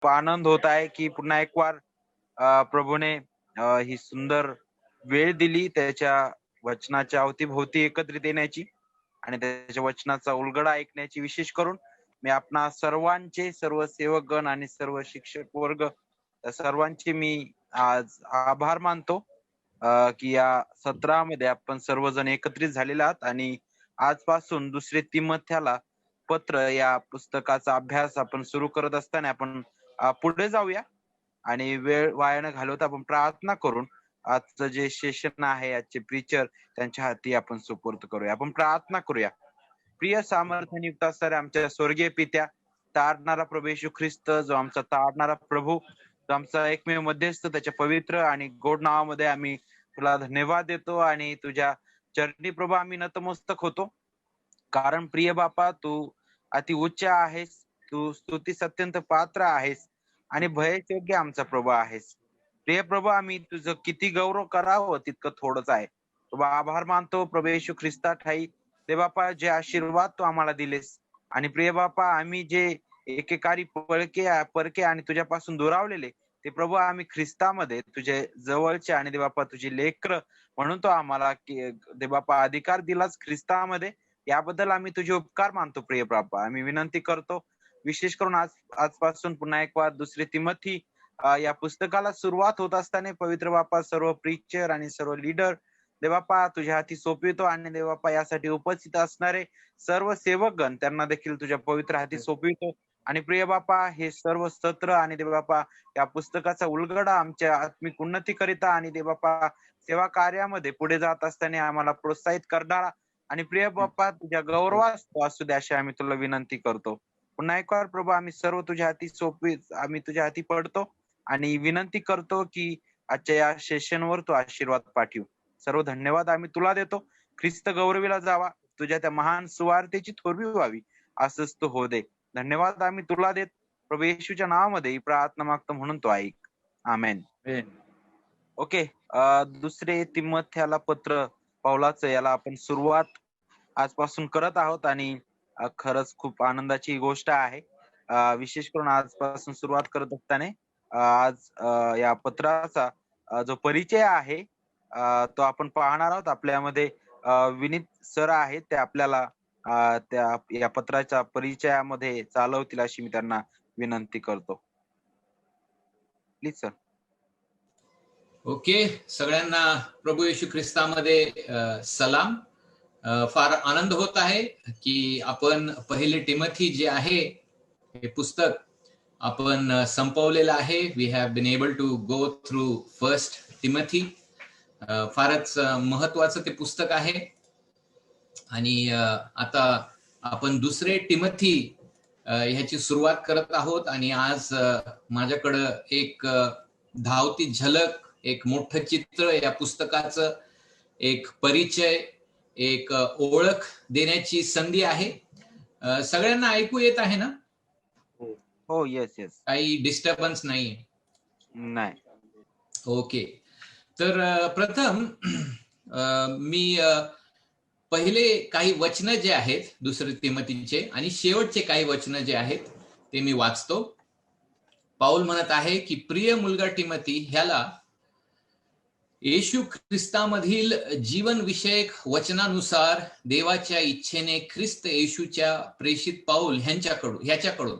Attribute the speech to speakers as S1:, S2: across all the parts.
S1: आनंद होत आहे की पुन्हा एक वार प्रभूने ही सुंदर वेळ दिली त्याच्या वचनाच्या अवतीभोवती एकत्रित येण्याची आणि त्याच्या वचनाचा उलगडा ऐकण्याची. विशेष करून मी आपणा सर्वांचे, सर्व सेवकगण आणि सर्व शिक्षक वर्ग त्या सर्वांचे मी आज आभार मानतो की या सत्रामध्ये आपण सर्वजण एकत्रित झालेले आहात आणि आजपासून दुसरे तिमोथेला पत्र या पुस्तकाचा अभ्यास आपण सुरू करत असताना आपण पुढे जाऊया आणि वेळ वाया न घालवता आपण प्रार्थना करून आजचं जे सेशन आहे, आजचे प्रीचर त्यांच्या हाती आपण सुपूर्द करूया. आपण प्रार्थना करूया. प्रिय सामर्थ्ययुक्त असणाऱ्या आमच्या स्वर्गीय पित्या, तारणारा प्रभू येशू ख्रिस्त, जो आमचा तारणारा प्रभू, जो आमचा एकमेव मध्यस्थ, त्याच्या पवित्र आणि गोड नावामध्ये आम्ही तुला धन्यवाद देतो आणि तुझ्या चरणी प्रभू आम्ही नतमस्तक होतो. कारण प्रिय बापा, तू अति उच्च आहेस, तू स्तुतीस अत्यंत पात्र आहेस आणि भययोग्य आमचा प्रभू आहेस. प्रिय प्रभू, आम्ही तुझं किती गौरव करावं तितकं थोडंच आहे. प्रभू आभार मानतो प्रभू येशू ख्रिस्ता ठाई ते बापा, जे आशीर्वाद तू आम्हाला दिलेस आणि प्रिय बापा, आम्ही जे एकेकारी परके आणि तुझ्यापासून दुरावलेले ते प्रभू आम्ही ख्रिस्तामध्ये तुझे जवळचे आणि देवापा तुझी लेकर म्हणून तो आम्हाला देवापा अधिकार दिलाच ख्रिस्तामध्ये. याबद्दल आम्ही तुझे उपकार मानतो प्रिय बापा. आम्ही विनंती करतो विशेष करून आजपासून पुन्हा एक वार दुसरे तिमोथी या पुस्तकाला सुरुवात होत असताना पवित्र बापा सर्व प्रीचर आणि सर्व लीडर देवापा तुझ्या हाती सोपवितो आणि देवापा यासाठी उपस्थित असणारे सर्व सेवकगण त्यांना देखील तुझ्या पवित्र हाती सोपवितो. आणि प्रिय बापा, हे सर्व सत्र आणि देवबापा या पुस्तकाचा उलगडा आमच्या आत्मिक उन्नतीकरिता आणि देवबापा सेवा कार्यामध्ये पुढे जात असताना आम्हाला प्रोत्साहित करणारा आणि प्रिय बाप्पा तुझ्या गौरवास असू द्या अशी आम्ही तुला विनंती करतो. पुन्हा एक वार प्रभू आम्ही सर्व तुझ्या हाती आम्ही तुझ्या हाती पडतो आणि विनंती करतो की आजच्या या सेशनवर तू आशीर्वाद पाठव. सर्व धन्यवाद आम्ही तुला देतो. ख्रिस्त गौरवीला जावा, तुझ्या त्या महान सुवार्तेची थोरवी व्हावी असंच तू हो दे. धन्यवाद आम्ही तुला देत प्रभू येशूच्या नावामध्ये ही प्रार्थना मागतो म्हणून तो ऐक. आमेन. ओके. दुसरे तिमोथेला पत्र पौलाचं याला आपण सुरुवात आजपासून करत आहोत आणि खरंच खूप आनंदाची गोष्ट आहे. विशेष करून आजपासून सुरुवात करत असताना आज या पत्राचा जो परिचय आहे तो आपण पाहणार आहोत. आपल्यामध्ये विनीत सर आहेत, ते आपल्याला त्या या पत्राच्या परिचयामध्ये चालवतील अशी मी त्यांना विनंती करतो. Please sir.
S2: ओके, सगळ्यांना प्रभू येशू ख्रिस्तामध्ये सलाम. फार आनंद होत आहे की आपण पहिले तिमोथी जे आहे हे पुस्तक आपण संपवलेलं आहे. We have been able to go through first Timothy. फारच महत्वाचं ते पुस्तक आहे आणि आता आपण दुसरे तिमोथी ह्याची सुरुवात करत आहोत. आणि आज माझ्याकडं एक धावती झलक, एक मोठं चित्र या पुस्तकाचं, एक परिचय, एक ओळख देण्याची संधी आहे. सगळ्यांना ऐकू येत आहे ना?
S1: हो, येस येस.
S2: काही डिस्टर्बन्स नाही? ओके. तर प्रथम मी पहिले काही वचन जे आहेत दुसरे तिमोथीचे आणि शेवटचे काही वचन जे आहेत ते मी वाचतो. पाऊल म्हणत आहे की प्रिय मुलगा तिमोथी, ह्याला येशू ख्रिस्तामधील जीवन विषयक वचनानुसार देवाच्या इच्छेने ख्रिस्त येशूच्या प्रेषित पाऊल ह्याच्याकडून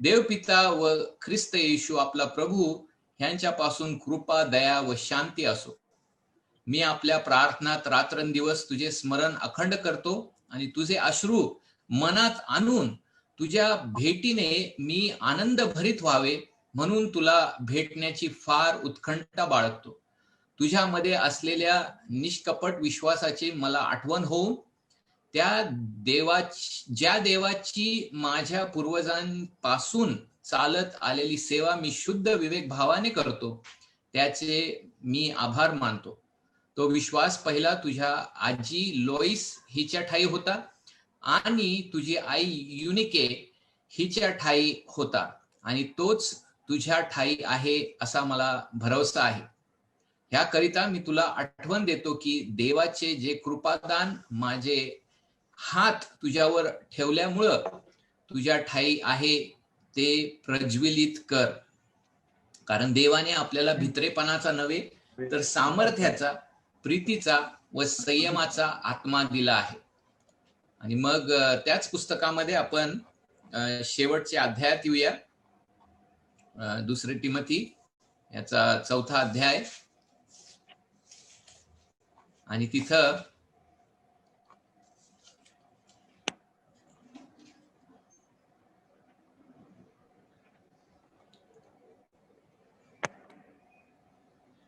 S2: देवपिता व ख्रिस्त येशू आपला प्रभू ह्यांच्यापासून कृपा, दया व शांती असो. मी आपल्या प्रार्थनात रात्रंदिवस तुझे स्मरण अखंड करतो आणि तुझे अश्रू मनात आणून तुझ्या भेटीने मी आनंद भरीत व्हावे म्हणून तुला भेटण्याची फार उत्कंठा बाळगतो. तुझ्यामध्ये असलेल्या निष्कपट विश्वासाची मला आठवण होऊन ज्या देवाची माझ्या पूर्वजांपासून चालत आलेली सेवा मी शुद्ध विवेक भावाने करतो त्याचे मी आभार मानतो. तो विश्वास पहिला तुझ्या आजी लोईस हिच्या ठाई होता आणि तुझी आई युनिके हिच्या ठाई होता आणि तोच तुझ्या ठाई आहे असा मला भरवसा आहे. ह्याकरिता मी तुला आठवण देतो की देवाचे जे कृपादान माझे हात तुझ्यावर ठेवल्यामुळं तुझ्या ठाई आहे ते प्रज्वलित कर, कारण देवाने आपल्याला भित्रेपणाचा नव्हे तर सामर्थ्याचा, प्रीतीचा व संयमाचा आत्मा दिला आहे. आणि मग त्याच पुस्तकामध्ये आपण शेवटचे अध्यायात येऊया. 2 तिमोथी याचा 4था अध्याय, आणि तिथं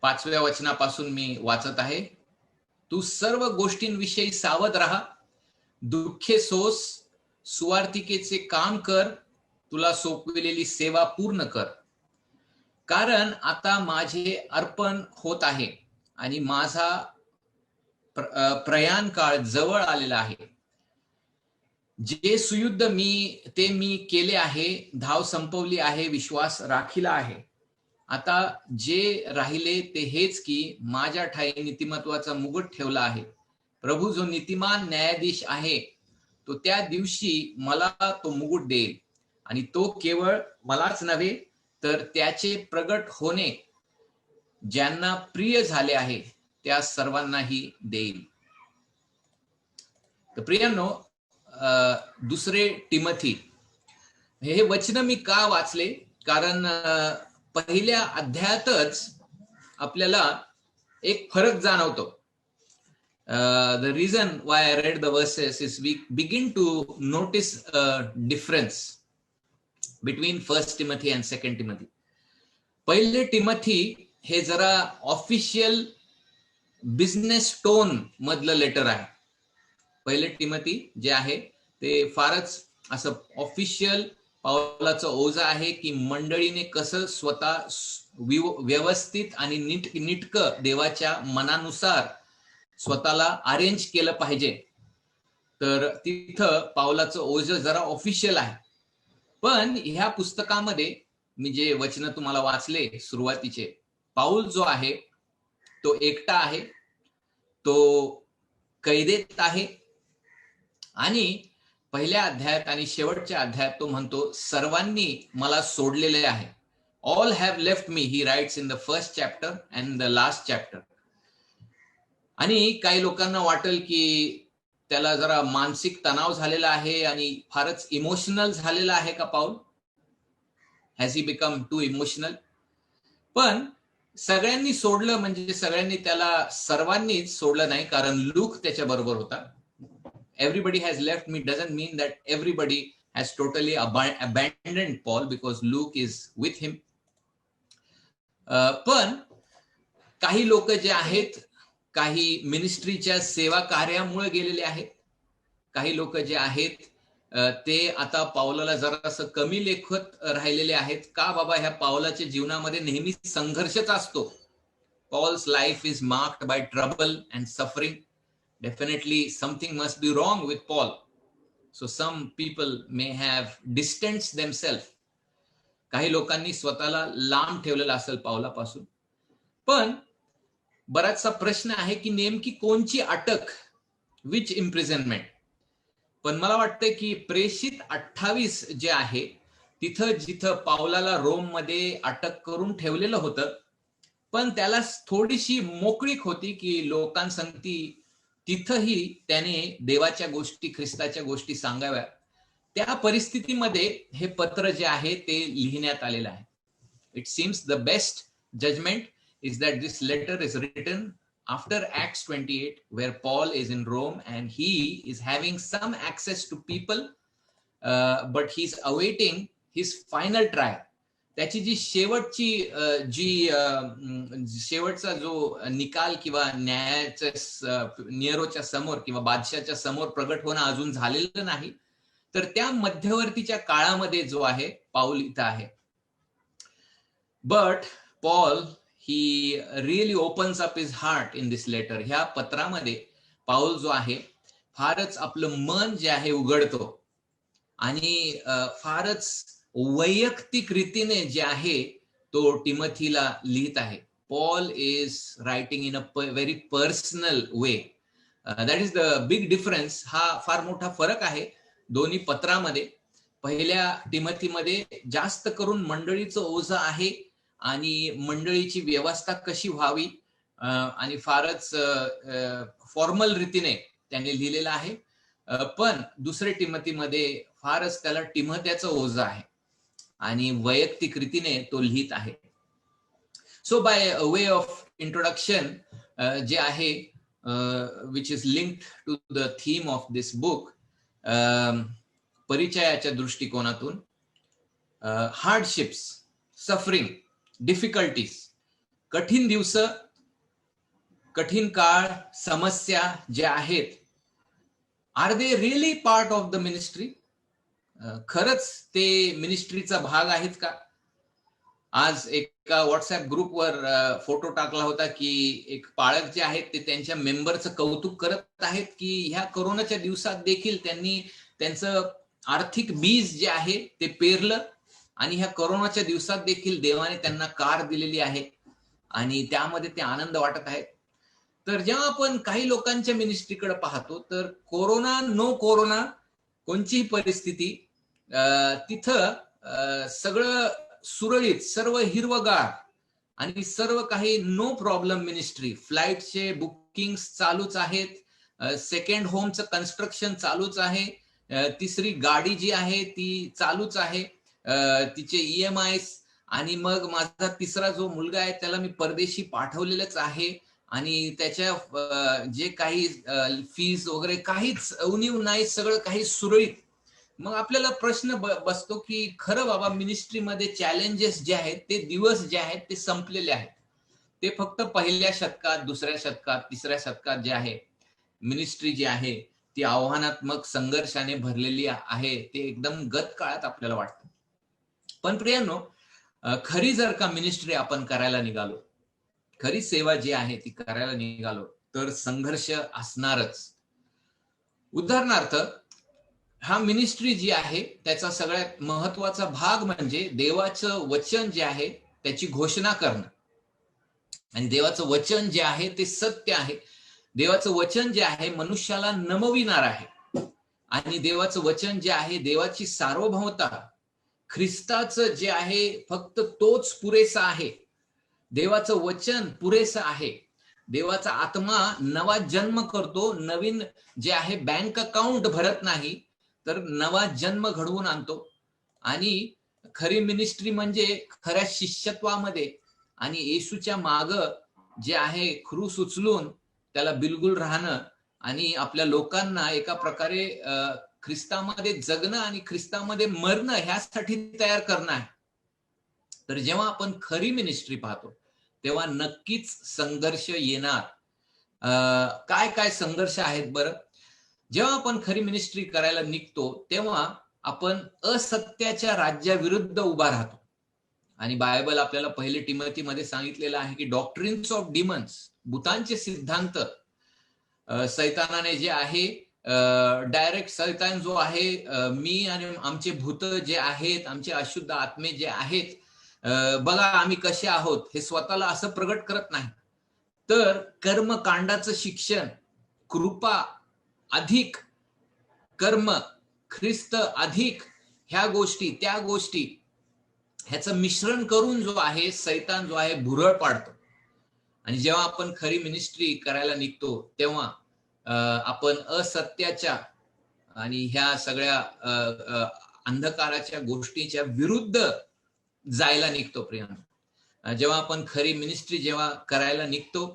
S2: पाचव्या वचनापासून मी वाचत आहे. तू सर्व गोष्टींविषयी सावध राहा, दुःखे सोस, सुवार्तिकेचे काम कर, तुला सोपविलेली सेवा पूर्ण कर. कारण आता माझे अर्पण होत आहे आणि माझा प्रयाण काळ जवळ आलेला आहे. जे सुयुद्ध मी केले आहे, धाव संपवली आहे, विश्वास राखिला आहे. आता जे राहिले ते हेच की माझ्या ठाई नीतिमत्वाचा मुकुट ठेवला आहे. प्रभू जो नीतिमान न्यायाधीश आहे, तो त्या दिवशी मला तो मुकुट देईल, आणि तो केवळ मलाच नव्हे तर त्याचे प्रगट होणे ज्यांना प्रिय झाले आहे त्या सर्वांनाही देईल. तर प्रियांनो, 2 तिमोथी हे वचन मी का वाचले, कारण पहिल्या अध्यायातच आपल्याला एक फरक जाणवतो. The reason why I read the verses is we begin to notice a difference between 1 Timothy and 2 Timothy. पहिले टिमोथी हे जरा ऑफिशियल बिझनेस टोन मधलं लेटर आहे. पहिले टिमोथी जे आहे ते फारच असं ऑफिशियल पावलाचं ओझं आहे की मंडळीने कसं स्वतः व्यवस्थित आणि नीटकं देवाच्या मनानुसार स्वतःला अरेंज केलं पाहिजे. तर तिथं पावलाचं ओझं जरा ऑफिशियल आहे. पण ह्या पुस्तकामध्ये मी जे वचन तुम्हाला वाचले सुरुवातीचे, पाऊल जो आहे तो एकटा आहे, तो कैदेत आहे, आणि पहिल्या अध्यायात आणि शेवटच्या अध्यायात तो म्हणतो सर्वांनी मला सोडलेले आहे. All have left me, he rights in the first chapter and the last chapter. आणि काही लोकांना वाटेल की त्याला जरा मानसिक तणाव झालेला आहे आणि फारच इमोशनल झालेला आहे का पाऊल? Has he become too emotional? पण सगळ्यांनी सोडलं म्हणजे सगळ्यांनी त्याला सर्वांनीच सोडलं नाही, कारण लूक त्याच्या बरोबर होता. Everybody has left me doesn't mean that everybody has totally abandoned Paul, because Luke is with him. पण काही लोक जे आहेत, काही मिनिस्ट्रीच्या सेवा कार्यामुळे गेलेले आहेत. काही लोक जे आहेत ते आता पावलाला जरासं कमी लेखत राहिलेले आहेत. का बाबा, ह्या पावलाच्या जीवनामध्ये नेहमी संघर्षच असतो. Paul's life is marked by trouble and suffering. Definitely something must be wrong with Paul. So some people may have distanced themselves. काही लोकांनी स्वतःला लांब ठेवलेलं असेल पावलापासून. पण बराचसा प्रश्न आहे की नेमकी कोणची अटक, विच इम्प्रिझनमेंट. पण मला वाटतं की प्रेषित 28 जे आहे तिथं जिथं पावलाला रोम मध्ये अटक करून ठेवलेलं होतं, पण त्याला थोडीशी मोकळीक होती की लोकांसंगती तिथंही त्याने देवाच्या गोष्टी, ख्रिस्ताच्या गोष्टी सांगाव्या. त्या परिस्थितीमध्ये हे पत्र जे आहे ते लिहिण्यात आलेलं आहे. It seems the best judgement is that this letter is written after Acts 28, where Paul is in Rome and he is having some access to people, but he's awaiting his final trial. त्याची जी शेवटचा जो निकाल किंवा न्यायाच्या नियरोच्या समोर किंवा बादशाच्या समोर प्रगट होणं अजून झालेलं नाही. तर त्या मध्यवर्तीच्या काळामध्ये जो आहे पाऊल इथं आहे. But Paul he really opens up his heart in this letter. ह्या पत्रामध्ये पाऊल जो आहे फारच आपलं मन जे आहे उघडतो आणि फारच वैयक्तिक रीतीने जे आहे तो टिमोथीला लिहित आहे. Paul is writing in a very personal way. That is the big difference. हा फार मोठा फरक आहे दोन्ही पत्रामध्ये. पहिल्या टिमोथीमध्ये जास्त करून मंडळीचं ओझं आहे आणि मंडळीची व्यवस्था कशी व्हावी आणि फारच फॉर्मल रीतीने त्यांनी लिहिलेलं आहे. पण दुसरे टिमोथीमध्ये फारच त्याला टिमोथ्याचं ओझं आहे आणि वैयक्तिक रीतीने तो लिहित आहे. So by way of introduction जे आहे which is linked to the theme of this book, परिचयाच्या दृष्टिकोनातून हार्डशिप्स, सफरिंग, डिफिकल्टीज, कठीण दिवस, कठीण काळ, समस्या ज्या आहेत, are they really part of the ministry? खरंच ते मिनिस्ट्रीचा भाग आहेत का? आज एका व्हॉट्सअप ग्रुपवर फोटो टाकला होता की एक पाळक जे आहेत ते त्यांच्या मेंबरचं कौतुक करत आहेत की ह्या कोरोनाच्या दिवसात देखील त्यांनी त्यांचं आर्थिक बीज जे आहे ते पेरलं आणि ह्या कोरोनाच्या दिवसात देखील देवाने त्यांना कार दिलेली आहे आणि त्यामध्ये ते आनंद वाटत आहेत. तर जेव्हा आपण काही लोकांच्या मिनिस्ट्रीकडे पाहतो तर कोरोना नो कोरोना कोणतीही परिस्थिती तिथं सगळं सुरळीत, सर्व हिरवगार आणि सर्व काही नो प्रॉब्लेम मिनिस्ट्री. फ्लाईटचे बुकिंग चालूच आहेत, सेकंड होमचं कन्स्ट्रक्शन चालूच आहे, तिसरी गाडी जी आहे ती चालूच आहे, तिचे EMI, आणि मग माझा तिसरा जो मुलगा आहे त्याला मी परदेशी पाठवलेलंच आहे आणि त्याच्या जे काही फीज वगैरे काहीच उणीव नाही, सगळं काही सुरळीत. मग आपल्याला प्रश्न बसतो की खरं बाबा मिनिस्ट्रीमध्ये चॅलेंजेस जे आहेत ते दिवस जे आहेत ते संपलेले आहेत. ते फक्त पहिल्या शतकात, दुसऱ्या शतकात, तिसऱ्या शतकात जे आहे मिनिस्ट्री जी आहे ती आव्हानात्मक संघर्षाने भरलेली आहे, ते एकदम गत काळात आपल्याला वाटतं. पण प्रियांनो, खरी जर का मिनिस्ट्री आपण करायला निघालो, खरी सेवा जी आहे ती करायला निघालो तर संघर्ष असणारच. उदाहरणार्थ, हा मिनिस्ट्री जी आहे त्याचा सगळ्यात महत्वाचा भाग म्हणजे देवाचं वचन जे आहे त्याची घोषणा करणं. आणि देवाचं वचन जे आहे ते सत्य आहे. देवाचं वचन जे आहे मनुष्याला नमविणार आहे आणि देवाचं वचन जे आहे देवाची सार्वभौमता, ख्रिस्ताचं जे आहे फक्त तोच पुरेसा आहे. देवाचं वचन पुरेसं आहे. देवाचा आत्मा नवा जन्म करतो, नवीन जे आहे बँक अकाउंट भरत नाही तर नवा जन्म घडवून आणतो. आणि खरी मिनिस्ट्री म्हणजे खऱ्या शिष्यत्वामध्ये आणि येशूच्या माग जे आहे क्रूस उचलून त्याला बिलगुल राहणं आणि आपल्या लोकांना एका प्रकारे ख्रिस्तामध्ये जगणं आणि ख्रिस्तामध्ये मरणं ह्यासाठी तयार करणं आहे. तर जेव्हा आपण खरी मिनिस्ट्री पाहतो तेव्हा नक्कीच संघर्ष येणार. काय काय संघर्ष आहेत बरं? जेव्हा आपण खरी मिनिस्ट्री करायला निघतो तेव्हा आपण असत्याच्या राज्याविरुद्ध उभा राहतो. आणि बायबल आपल्याला पहिले टिमोथीमध्ये सांगितलेलं आहे की डॉक्ट्रिन्स ऑफ डिमन्स, भूतांचे सिद्धांत, सैतानाने जे आहे डायरेक्ट सैतान जो आहे मी आणि आमचे भूत जे आहेत, आमचे अशुद्ध आत्मे जे आहेत, बघा आम्ही कसे आहोत, हे स्वतःला असं प्रगट करत नाही. तर कर्मकांडाचं शिक्षण, कृपा अधिक कर्म, ख्रिस्त अधिक ह्या गोष्टी त्या गोष्टी ह्याचं मिश्रण करून जो आहे सैतान जो आहे भुरळ पाडतो. आणि जेव्हा आपण खरी मिनिस्ट्री करायला निघतो तेव्हा आपण असत्याच्या आणि ह्या सगळ्या अंधकाराच्या गोष्टीच्या विरुद्ध जायला निघतो. प्रियांनो, जेव्हा आपण खरी मिनिस्ट्री जेव्हा करायला निघतो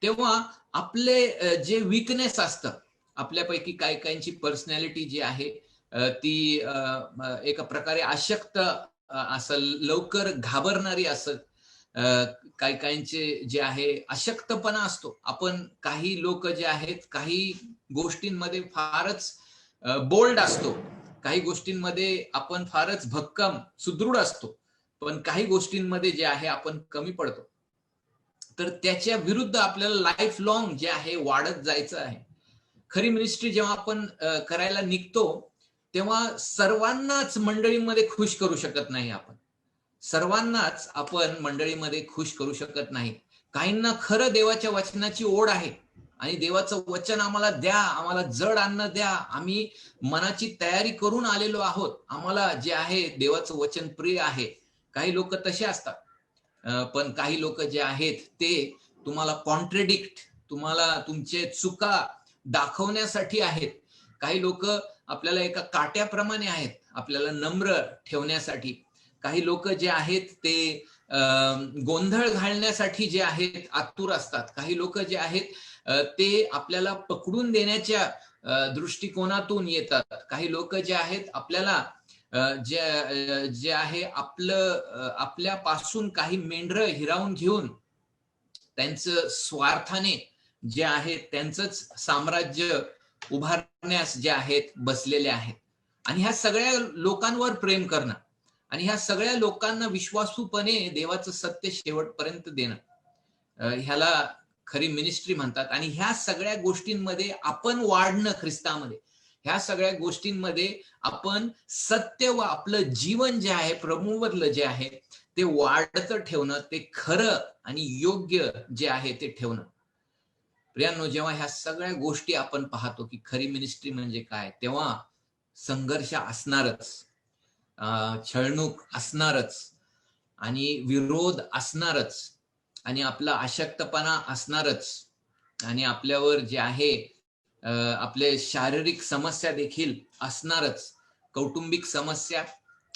S2: तेव्हा आपले जे विकनेस असतं, आपल्यापैकी काही काहींची पर्सनॅलिटी जी आहे ती एका प्रकारे अशक्त असं, लवकर घाबरणारी असत, काही काहींचे जे आहे अशक्तपणा असतो. आपण काही लोक जे आहेत काही गोष्टींमध्ये फारच बोल्ड असतो, काही गोष्टींमध्ये आपण फारच भक्कम सुदृढ असतो, पण काही गोष्टींमध्ये जे आहे आपण कमी पडतो. तर त्याच्या विरुद्ध आपल्याला लाईफ लॉंग जे आहे वाढत जायचं आहे. खरी मिनिस्ट्री जेव्हा आपण करायला निघतो तेव्हा सर्वांनाच मंडळीमध्ये खुश करू शकत नाही. आपण सर्वांनाच आपण मंडळीमध्ये खुश करू शकत नाही. काहींना खरं देवाच्या वचनाची ओढ आहे आणि देवाचं वचन आम्हाला द्या, आम्हाला जड अन्न द्या, आम्ही मनाची तयारी करून आलेलो आहोत, आम्हाला जे आहे देवाचं वचन प्रिय आहे. काही लोक तसे असतात. पण काही लोक जे आहेत ते तुम्हाला कॉन्ट्रेडिक्ट, तुम्हाला तुमचे चुका दाखवण्यासाठी आहेत. काही लोक आपल्याला एका काट्याप्रमाणे आहेत, आपल्याला नम्र ठेवण्यासाठी. काही लोक जे आहेत ते गोंधळ घालण्यासाठी जे आहेत आतुर असतात. काही लोक जे आहेत ते आपल्याला पकडून देण्याच्या दृष्टिकोनातून येतात. काही लोक जे आहेत आपल्याला जे आहे आपल्यापासून काही मेंढरं हिरावून घेऊन त्यांचं स्वार्थाने जे आहे त्यांचंच साम्राज्य उभारण्यास जे आहेत बसलेले आहेत. आणि ह्या सगळ्या लोकांवर प्रेम करणं आणि ह्या सगळ्या लोकांना विश्वासूपणे देवाचं सत्य शेवटपर्यंत देणं, ह्याला खरी मिनिस्ट्री म्हणतात. आणि ह्या सगळ्या गोष्टींमध्ये आपण वाढणं, ख्रिस्तामध्ये ह्या सगळ्या गोष्टींमध्ये आपण सत्य व आपलं जीवन जे आहे प्रभूवरलं जे आहे ते वाढतं ठेवणं, ते खरं आणि योग्य जे आहे ते ठेवणं. प्रियांनो, जेव्हा ह्या सगळ्या गोष्टी आपण पाहतो की खरी मिनिस्ट्री म्हणजे काय, तेव्हा संघर्ष असणारच, छळणूक असणारच, आणि विरोध असणारच, आणि आपला अशक्तपणा असणारच, आणि आपल्यावर जे आहे आपले शारीरिक समस्या देखील असणारच, कौटुंबिक समस्या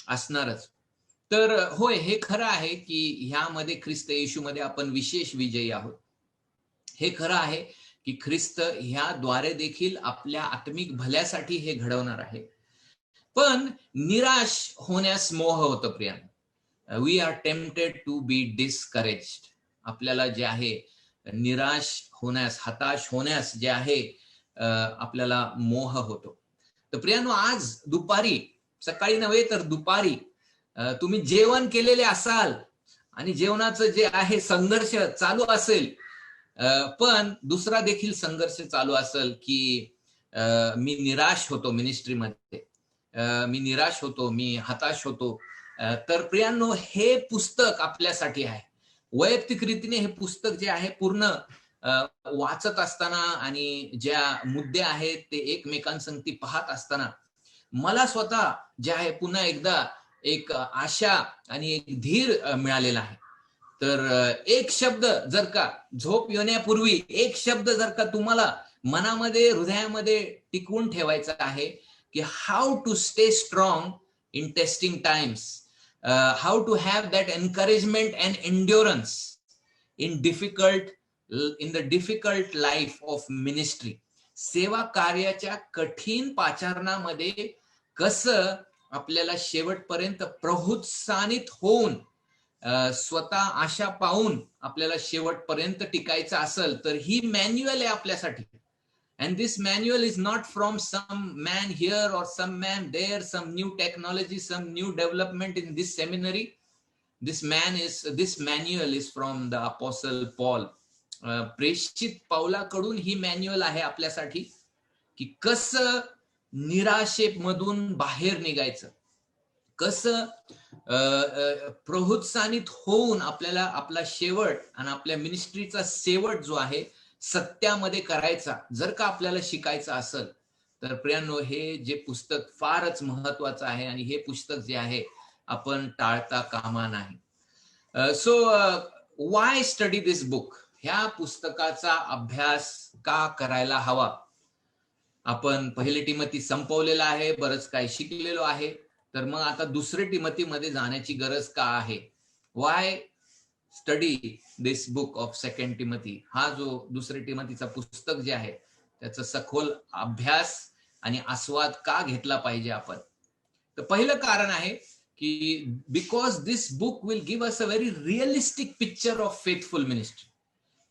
S2: असणारच. तर होय, हे खरं आहे की ह्यामध्ये ख्रिस्त येशूमध्ये आपण विशेष विजयी आहोत. हे खरं आहे की ख्रिस्त ह्याद्वारे देखील आपल्या आत्मिक भल्यासाठी हे घडवणार आहे. पण निराश होण्यास मोह होतं प्रियांनो. We are tempted to be discouraged. आपल्याला जे आहे निराश होण्यास, हताश होण्यास जे आहे आपल्याला मोह होतो. तर प्रियांनो, आज दुपारी, सकाळी नव्हे तर दुपारी तुम्ही जेवण केलेले असाल आणि जेवणाचं जे आहे संघर्ष चालू असेल, पण दुसरा देखील संघर्ष चालू असेल की मी निराश होतो मिनिस्ट्रीमध्ये, मी निराश होतो, मी हताश होतो. तर प्रियांनो, हे पुस्तक आपल्यासाठी आहे. वैयक्तिक रीतीने हे पुस्तक जे आहे पूर्ण वाचत असताना आणि ज्या मुद्दे आहेत ते एकमेकांसंगती पाहत असताना मला स्वतः जे आहे पुन्हा एकदा एक आशा आणि एक धीर मिळालेला आहे. तर एक शब्द जर का झोप येण्यापूर्वी, एक शब्द जर का तुम्हाला मनामध्ये, हृदयामध्ये टिकवून ठेवायचा आहे की how to stay strong in testing times, how to have that encouragement and endurance in the difficult life of ministry. सेवा कार्याच्या कठीण पाचारणामध्ये कसं आपल्याला शेवटपर्यंत प्रोत्साहित होऊन, स्वतः आशा पाहून आपल्याला शेवटपर्यंत टिकायचं असेल, तर ही मॅन्युअल आहे आपल्यासाठी. And this manual is not from some man here or some man there, some new technology, some new development in this seminary. This manual is from the Apostle Paul. प्रेषित पौलाकडून ही मॅन्युअल आहे आपल्यासाठी की कसं निराशेमधून बाहेर निघायचं, कसं प्रोत्साहित होऊन आपल्याला आपला शेवट आणि आपल्या मिनिस्ट्रीचा शेवट जो आहे सत्यामध्ये करायचा जर का आपल्याला शिकायचं असेल, तर प्रियांनो, हे जे पुस्तक फारच महत्वाचं आहे आणि हे पुस्तक जे आहे आपण टाळता कामा नाही. सो वाय स्टडी दिस बुक? ह्या पुस्तकाचा अभ्यास का करायला हवा? आपण पहिले टिमोथी संपवलेला आहे, बरंच काही शिकलेलो आहे, तर मग आता दुसरे टिमोथीमध्ये जाण्याची गरज का आहे? Y study this book of second Timothy? हा जो दुसरे टिमोथीचा पुस्तक जे आहे त्याचा सखोल अभ्यास आणि आस्वाद का घेतला पाहिजे आपण? तर पहिलं कारण आहे की because this book will give us a very realistic picture of faithful ministry.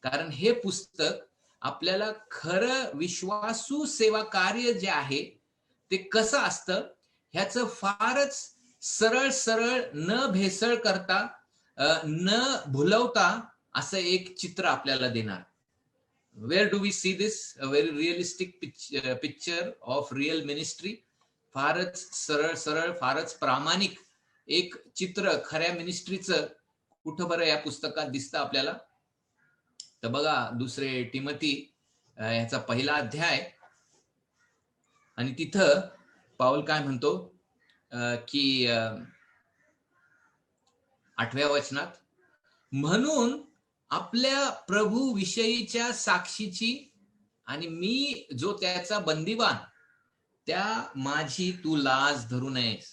S2: कारण हे पुस्तक आपल्याला खरं विश्वासू सेवा कार्य जे आहे ते कसं असतं ह्याचं फारच सरळ सरळ, न भेसळ करता, न भुलवता असं एक चित्र आपल्याला देणार. Where do we see this? A very realistic picture of real ministry. फारच सरळ सरळ, फारच प्रामाणिक एक चित्र खऱ्या मिनिस्ट्रीचं कुठं बरं या पुस्तकात दिसतं आपल्याला? तर बघा, दुसरे टिमोथी ह्याचा पहिला अध्याय, आणि तिथं पाऊल काय म्हणतो की 8व्या वचनात, म्हणून आपल्या प्रभू विषयीच्या साक्षीची आणि मी जो त्याचा बंदिवान, त्या माझी तू लाज धरू नयेस,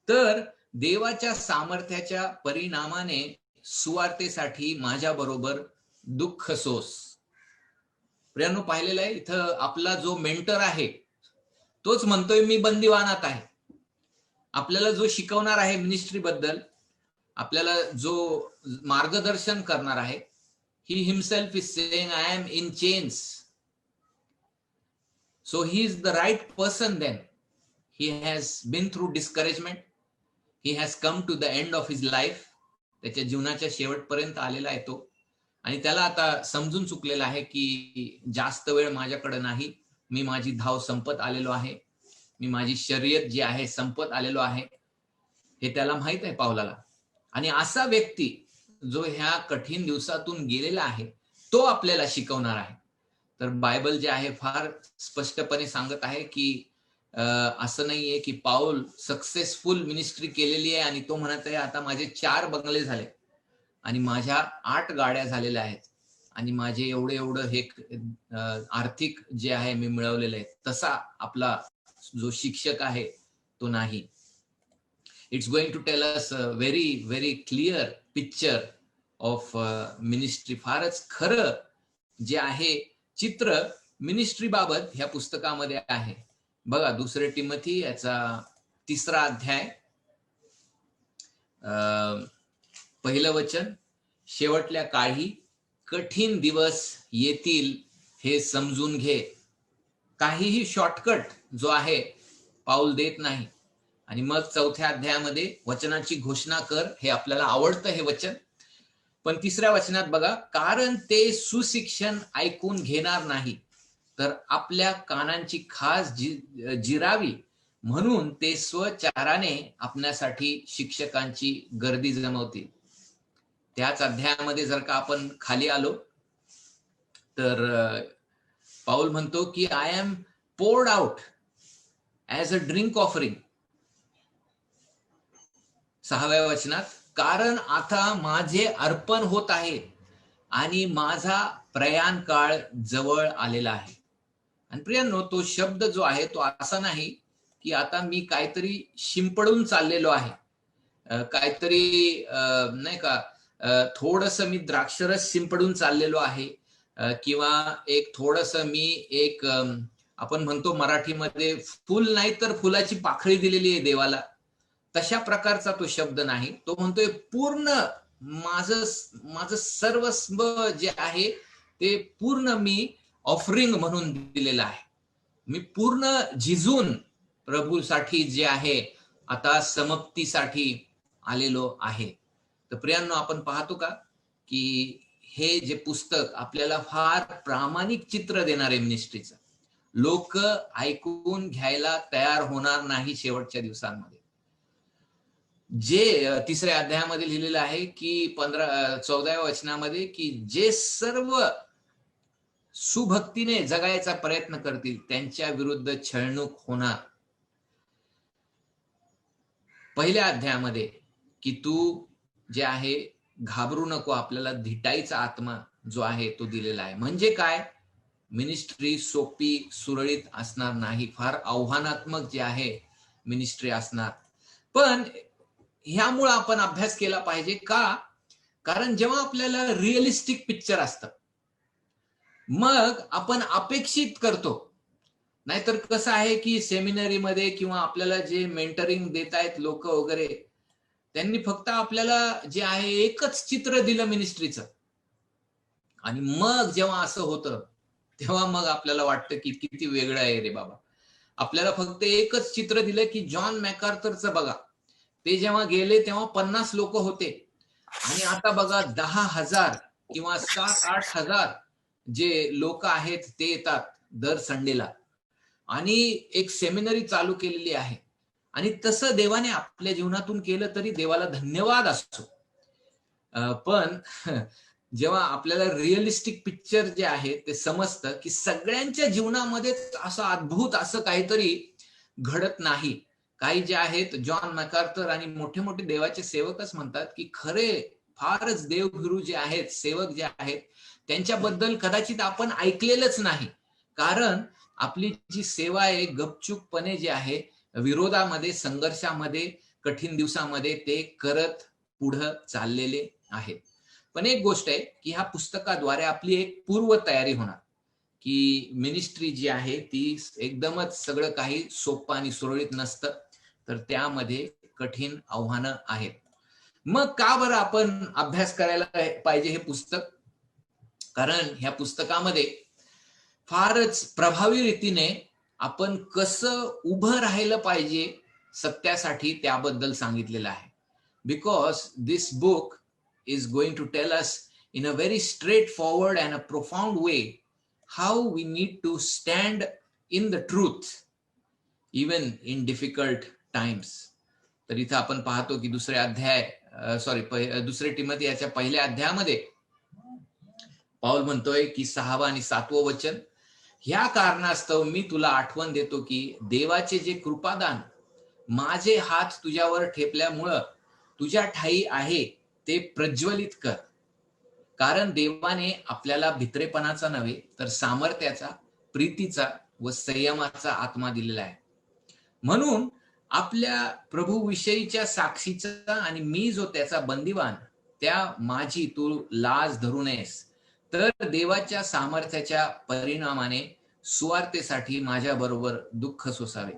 S2: तर देवाच्या सामर्थ्याच्या परिणामाने सुवार्तेसाठी माझ्या बरोबर दुःख सोस. प्रियांनो, पाहिलेलं आहे इथं आपला जो मेंटर आहे तोच म्हणतोय मी बंदिवानात आहे. आपल्याला जो शिकवणार आहे मिनिस्ट्री बद्दल, आपल्याला जो मार्गदर्शन करणार आहे, he himself is saying I am in chains. So he is the right person. Then he has been through discouragement. He has come to the end of his life. त्याच्या जीवनाच्या शेवटपर्यंत आलेला आहे तो, आणि त्याला आता समजून चुकलेला आहे की जास्त वेळ माझ्याकडे नाही, मी माझी धाव संपत आलेलो आहे, मी माझी शर्यत जी आहे संपत आलेलो आहे, हे त्याला माहित आहे पावलाला. आणि असा व्यक्ती जो ह्या कठीण दिवसातून गेलेला आहे तो आपल्याला शिकवणार आहे. तर बायबल जे आहे फार स्पष्टपणे सांगत आहे की असं नाहीये की पाऊल सक्सेसफुल मिनिस्ट्री केलेली आहे आणि तो म्हणत आहे आता माझे 4 बंगले झाले आणि माझ्या 8 गाड्या झालेल्या आहेत आणि माझे एवढं हे आर्थिक जे आहे मी मिळवलेलं आहे. तसा आपला जो शिक्षक आहे तो नाही. It's going to tell us very very clear picture of ministry. फारच खरं जे आहे चित्र मिनिस्ट्री बाबत ह्या पुस्तकामध्ये आहे. बघा 2 टिमोथी याचा 3रा अध्याय, 1 वचन, शेवटल्या काळी कठीण दिवस येतील हे समजून घे. काहीही शॉर्टकट जो आहे पाऊल देत नाही. आणि मग 4थ्या अध्यायामध्ये वचनाची घोषणा कर. हे आपल्याला आवडतं हे वचन. पण 3ऱ्या वचनात बघा, कारण ते सुशिक्षण ऐकून घेणार नाही, तर आपल्या कानांची खास जिरावी म्हणून ते स्वचाराने आपल्यासाठी शिक्षकांची गर्दी जमवतील. त्याच अध्यायामध्ये जर का आपण खाली आलो तर पाऊल म्हणतो की I am poured out as a drink offering. 6व्या वचनात, कारण आता माझे अर्पण होत आहे आणि माझा प्रयाण काळ जवळ आलेला आहे. आणि प्रियांनो, तो शब्द जो आहे तो असा नाही की आता मी काहीतरी शिंपडून चाललेलो आहे, काहीतरी नाही का थोडस मी द्राक्षरस शिंपडून चाललेलो आहे, किंवा एक थोडस मी एक आपण म्हणतो मराठीमध्ये फुल नाही तर फुलाची पाकळी दिलेली आहे देवाला, तशा प्रकारचा तो शब्द नाही. तो म्हणतोय पूर्ण माझं सर्वस्व जे आहे ते पूर्ण मी ऑफरिंग म्हणून दिलेलं आहे. मी पूर्ण झिजून प्रभूसाठी जे आहे आता समाप्तीसाठी आलेलो आहे. तर प्रियांनो, आपण पाहतो का की हे जे पुस्तक आपल्याला फार प्रामाणिक चित्र देणार आहे मिनिस्ट्रीचं. लोक ऐकून घ्यायला तयार होणार नाही शेवटच्या दिवसांमध्ये. जे 3ऱ्या अध्यायामध्ये लिहिलेलं आहे की 14व्या वचनामध्ये की जे सर्व सुभक्तीने जगायचा प्रयत्न करतील त्यांच्या विरुद्ध छळणूक होणार. 1ल्या अध्यायामध्ये की तू जे आहे घाबरू नको, आपल्याला धिटाईचा आत्मा जो आहे तो दिलेला आहे. म्हणजे काय, मिनिस्ट्री सोपी सुरळीत असणार नाही, फार आव्हानात्मक जे आहे मिनिस्ट्री असणार. पण ह्यामुळे आपण अभ्यास केला पाहिजे का, कारण जेव्हा आपल्याला रिअलिस्टिक पिक्चर असतं मग आपण अपेक्षित करतो. नाहीतर कसं आहे की सेमिनरीमध्ये किंवा आपल्याला जे मेंटरिंग देत आहेत लोक वगैरे, त्यांनी फक्त आपल्याला जे आहे एकच चित्र दिलं मिनिस्ट्रीचं, आणि मग जेव्हा असं होतं तेव्हा मग आपल्याला वाटतं की किती वेगळं आहे रे बाबा. आपल्याला फक्त एकच चित्र दिलं की जॉन मॅकआर्थरचं बघा, ते जेव्हा गेले तेव्हा 50 लोक होते आणि आता बघा 10,000 किंवा 7,000-8,000 जे लोक आहेत ते येतात दर संडेला, आणि एक सेमिनरी चालू केलेली आहे. आणि तसं देवाने आपल्या जीवनातून केलं तरी देवाला धन्यवाद असतो. पण जेव्हा आपल्याला रिअलिस्टिक पिक्चर जे आहे ते समजतं की सगळ्यांच्या जीवनामध्ये असं अद्भुत असं काहीतरी घडत नाही. काही जे आहेत जॉन मॅकार्थर आणि मोठे मोठे देवाचे सेवकच म्हणतात की खरे फारच देवगुरु जे आहेत, सेवक जे आहेत, त्यांच्याबद्दल कदाचित आपण ऐकलेलंच नाही. कारण आपली जी सेवा आहे गपचूपपणे जे आहे विरोधामध्ये, संघर्षामध्ये, कठीण दिवसामध्ये ते करत पुढं चाललेले आहेत. पण एक गोष्ट आहे की ह्या पुस्तकाद्वारे आपली एक पूर्व तयारी होणार की मिनिस्ट्री जी आहे ती एकदमच सगळं काही सोपं आणि सुरळीत नसतं, तर त्यामध्ये कठीण आव्हानं आहेत. मग का बरं आपण अभ्यास करायला पाहिजे हे पुस्तक? कारण ह्या पुस्तकामध्ये फारच प्रभावी रीतीने आपण कसं उभं राहिलं पाहिजे सत्यासाठी त्याबद्दल सांगितलेलं आहे. Because this book is going to tell us in a very straightforward and a profound way how we need to stand in the truth even in difficult times. तर इथं आपण पाहतो की दुसरे तिमोथेयाच्या पहिल्या अध्यायामध्ये पाऊल म्हणतोय की 6वं आणि 7वं वचन, ह्या कारणास्तव मी तुला आठवण देतो की देवाचे जे कृपादान माझे हात तुझ्यावर ठेपल्यामुळं तुझ्या ठाई आहे ते प्रज्वलित कर. कारण देवाने आपल्याला भित्रेपणाचा नव्हे तर सामर्थ्याचा, प्रीतीचा व संयमाचा आत्मा दिलेला आहे. म्हणून आपल्या प्रभूविषयीच्या साक्षीचा आणि मी जो त्याचा बंदिवान त्या माझी तू लाज धरू नयेस, तर देवाच्या सामर्थ्याच्या परिणामाने सुवार्तेसाठी माझ्या बरोबर दुःख सोसावे.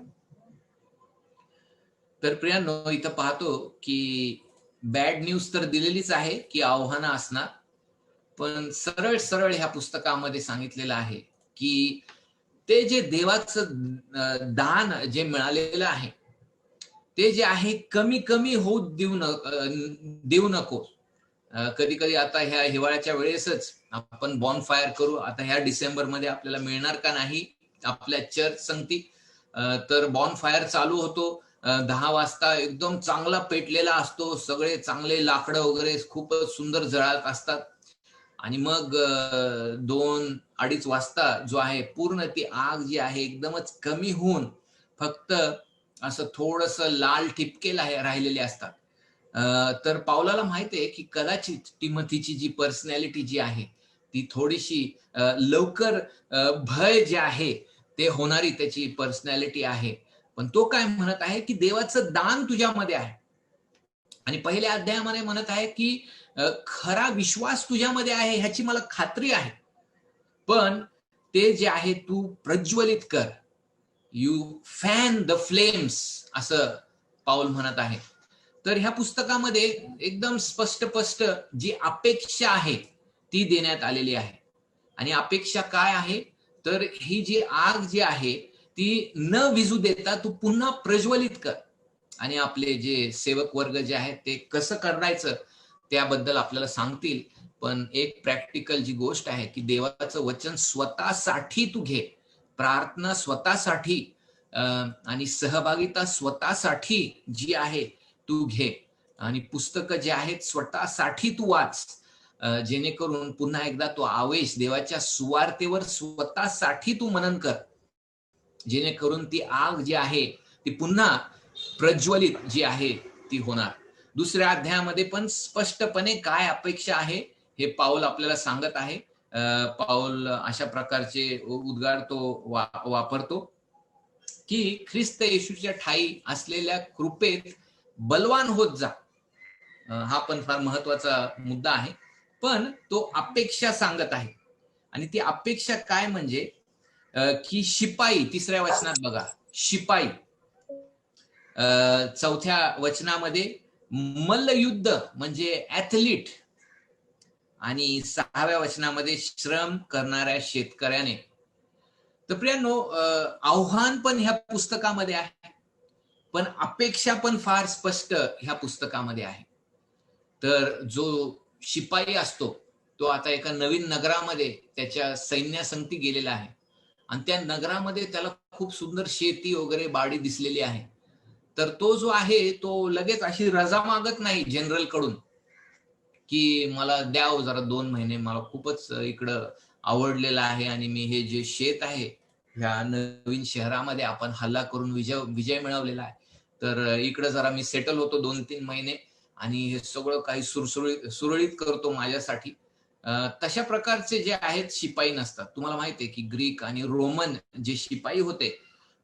S2: तर प्रियांनो, इथं पाहतो की बॅड न्यूज तर दिलेलीच आहे की आव्हानं असणार, पण सरळ सरळ ह्या पुस्तकामध्ये सांगितलेलं आहे की ते जे देवाचं दान जे मिळालेलं आहे ते जे आहे कमी कमी होऊ देऊ नको. कधी कधी आता ह्या हिवाळ्याच्या वेळेसच आपण बॉनफायर करू, आता ह्या डिसेंबर मध्ये आपल्याला मिळणार का नाही आपल्या चर्च संगती, तर बॉनफायर चालू होतो 10 वाजता, एकदम चांगला पेटलेला असतो, सगळे चांगले लाकडं वगैरे खूपच सुंदर जळत असतात, आणि मग 2-2:30 वाजता जो आहे पूर्ण ती आग जी आहे एकदमच कमी होऊन फक्त असं थोडस लाल ठिपके राहिलेले असतात. तर पावलाला माहिती आहे की कदाचित तिमोथीची जी पर्सनॅलिटी जी आहे ती थोडीशी लवकर भय जे आहे ते होणारी त्याची पर्सनॅलिटी आहे. पण तो काय म्हणत आहे की देवाचं दान तुझ्यामध्ये आहे, आणि पहिल्या अध्यायामध्ये म्हणत आहे की खरा विश्वास तुझ्यामध्ये आहे ह्याची मला खात्री आहे, पण ते जे आहे तू प्रज्वलित कर, यू फॅन द फ्लेम्स, असं पाऊल म्हणत आहे. तर ह्या पुस्तकामध्ये एकदम स्पष्ट जी अपेक्षा आहे ती देण्यात आलेली आहे. आणि अपेक्षा काय आहे, तर ही जी आग जी आहे ती न विझू देता तू पुन्हा प्रज्वलित कर. आणि आपले जे सेवक वर्ग जे आहेत ते कसं करायचं त्याबद्दल आपल्याला सांगतील. पण एक प्रॅक्टिकल जी गोष्ट आहे की देवाचं वचन स्वतःसाठी तू घे, प्रार्थना स्वतःसाठी आणि सहभागिता स्वतःसाठी जी आहे तू घे, आणि पुस्तकं जे आहेत स्वतःसाठी तू वाच, जेणेकरून पुन्हा एकदा तो आवेश देवाच्या सुवार्तेवर स्वतःसाठी तू मनन कर, जेणेकरून ती आग जी आहे ती पुन्हा प्रज्वलित जी आहे ती होणार. दुसऱ्या अध्यायामध्ये पण स्पष्टपणे काय अपेक्षा आहे हे पाऊल आपल्याला सांगत आहे. पाऊल अशा प्रकारचे उद्गार तो वापरतो की ख्रिस्त येशूच्या ठाई असलेल्या कृपेत बलवान होत जा. हा पण फार महत्वाचा मुद्दा आहे. पण तो अपेक्षा सांगत आहे, आणि ती अपेक्षा काय म्हणजे की शिपाई, तिसऱ्या वचनात बघा, शिपाई, 4थ्या वचनामध्ये मल्लयुद्ध म्हणजे ऍथलीट, आणि 6व्या वचनामध्ये श्रम करणाऱ्या शेतकऱ्याने. तर प्रियांनो, आव्हान पण ह्या पुस्तकामध्ये आहे, पण अपेक्षा पण फार स्पष्ट ह्या पुस्तकामध्ये आहे. तर जो शिपाई असतो तो आता एका नवीन नगरामध्ये त्याच्या सैन्यासंगती गेलेला आहे, आणि त्या नगरामध्ये त्याला खूप सुंदर शेती वगैरे बाडी दिसलेली आहे. तर तो जो आहे तो लगेच अशी रजा मागत नाही जनरल कडून, की मला द्यावं जरा 2 महिने, मला खूपच इकडं आवडलेलं आहे आणि मी हे जे शेत आहे ह्या नवीन शहरामध्ये आपण हल्ला करून विजय मिळवलेला आहे. तर इकडं जरा मी सेटल होतो 2-3 महिने आणि हे सगळं काही सुरळीत करतो माझ्यासाठी. तशा प्रकारचे जे आहेत शिपाई नसतात. तुम्हाला माहिती आहे की ग्रीक आणि रोमन जे शिपाई होते,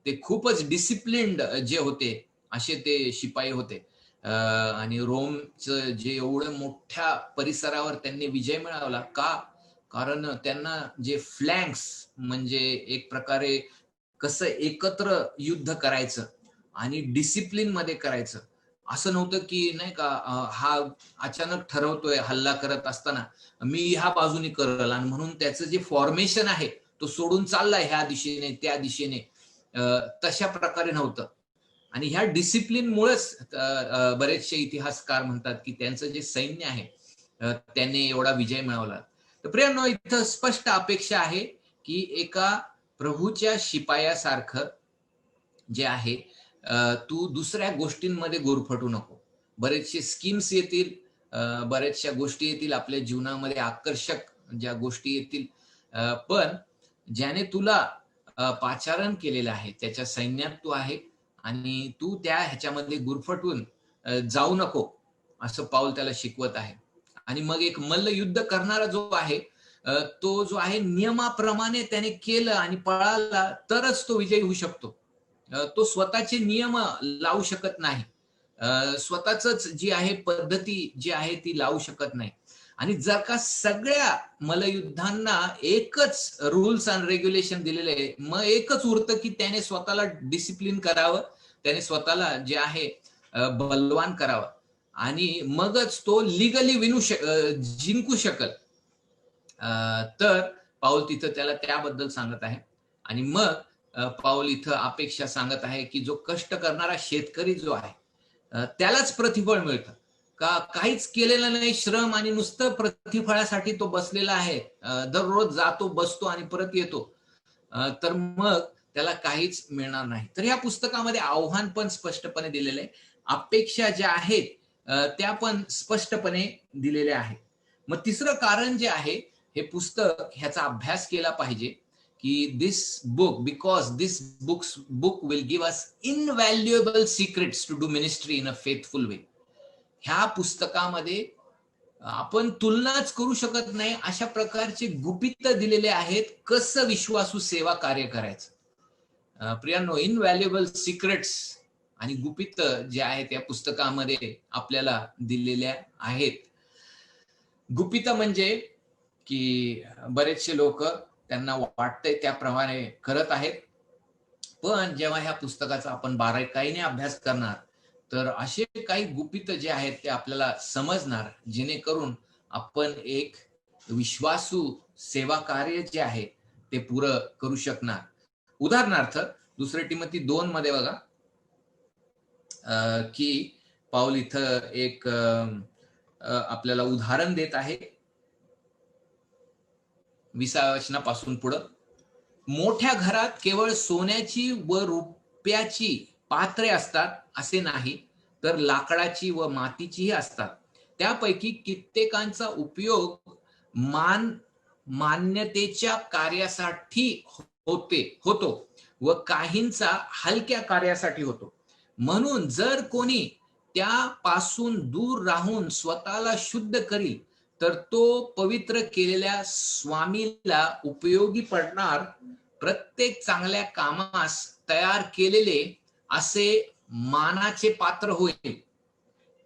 S2: ते खूपच डिसिप्लिन्ड जे होते, असे ते शिपाई होते. आणि रोमचं जे एवढं मोठ्या परिसरावर त्यांनी विजय मिळवला का? कारण त्यांना जे फ्लँक्स म्हणजे एक प्रकारे कसं एकत्र युद्ध करायचं आणि डिसिप्लिन मध्ये करायचं. असं नव्हतं की नाही का हा अचानक ठरवतोय हल्ला करत असताना मी ह्या बाजूने करल आणि म्हणून त्याचं जे फॉर्मेशन आहे तो सोडून चाललाय ह्या दिशेने त्या दिशेने. तशा प्रकारे नव्हतं. आणि ह्या डिसिप्लिनमुळेच बरेचसे इतिहासकार म्हणतात की त्यांचं जे सैन्य आहे त्याने एवढा विजय मिळवला. तर प्रियांनो, इथं स्पष्ट अपेक्षा आहे की एका प्रभूच्या शिपायासारखं जे आहे तू दुसऱ्या गोष्टींमध्ये गुरफटू नको. बरेचसे स्कीम्स येतील, बऱ्याचशा गोष्टी येतील आपल्या जीवनामध्ये, आकर्षक ज्या गोष्टी येतील, पण ज्याने तुला पाचारण केलेलं आहे त्याच्या सैन्यात तू आहे आणि तू त्या ह्याच्यामध्ये गुरफटून जाऊ नको, असं पाऊल त्याला शिकवत आहे. आणि मग एक मल्लयुद्ध करणारा जो आहे तो जो आहे नियमाप्रमाणे त्याने केलं आणि पळाला तरच तो विजयी होऊ शकतो. तो स्वतःचे नियम लावू शकत नाही. स्वतःच जी आहे पद्धती जी आहे ती लावू शकत नाही. आणि जर का सगळ्या मल्लयुद्धांना एकच रूल्स अँड रेग्युलेशन दिलेले आहे, मग एकच उरतं की त्याने स्वतःला डिसिप्लिन करावं, त्याने स्वतःला जे आहे बलवान करावं आणि मगच तो लिगली जिंकू शकल. तर पाऊल तिथं त्याला त्याबद्दल सांगत आहे. आणि मग पाऊल इथं अपेक्षा सांगत आहे की जो कष्ट करणारा शेतकरी जो आहे त्यालाच प्रतिफळ मिळतं. का काहीच केलेलं नाही श्रम आणि नुसतं प्रतिफळासाठी तो बसलेला आहे, दररोज जातो बसतो आणि परत येतो, तर मग त्याला काहीच मिळणार नाही. तर या पुस्तकामध्ये आव्हान पण स्पष्टपणे दिलेलं आहे, अपेक्षा ज्या आहेत त्या पण स्पष्टपणे दिलेल्या आहेत. मग तिसरं कारण जे आहे, हे पुस्तक ह्याचा अभ्यास केला पाहिजे की this book, because this book will give us invaluable secrets to do ministry in a faithful way. ह्या पुस्तकामध्ये आपण तुलनाच करू शकत नाही अशा प्रकारचे गुपित दिलेले आहेत, कसं विश्वासू सेवा कार्य करायचं. प्रियांनो, इनव्हॅल्युएबल सिक्रेट्स आणि गुपित जे आहेत या पुस्तकामध्ये आपल्याला दिलेल्या आहेत. गुपित म्हणजे की बरेचसे लोक त्यांना वाटतंय त्याप्रमाणे करत आहेत, पण जेव्हा ह्या पुस्तकाचा आपण बारकाईने अभ्यास करणार तर असे काही गुपित जे आहेत ते आपल्याला समजणार, जेणेकरून आपण एक विश्वासू सेवा कार्य जे आहे ते पुरं करू शकणार. उदाहरणार्थ 2 तिमोथी 2 मध्ये बघा की पाऊल इथं एक आपल्याला उदाहरण देत आहे 20व्या वचनापासून पुढं. मोठ्या घरात केवळ सोन्याची व रुपयाची पात्रे असतात असे नाही, तर लाकडाची व मातीचीही असतात. त्यापैकी कित्येकांचा उपयोग मान्यतेच्या कार्यासाठी होतो व काहींचा हलक्या कार्यासाठी होतो. म्हणून जर कोणी त्यापासून दूर राहून स्वतःला शुद्ध करील तर तो पवित्र केलेल्या स्वामीला उपयोगी पडणार, प्रत्येक चांगल्या कामास तयार केलेले असे मानाचे पात्र होईल.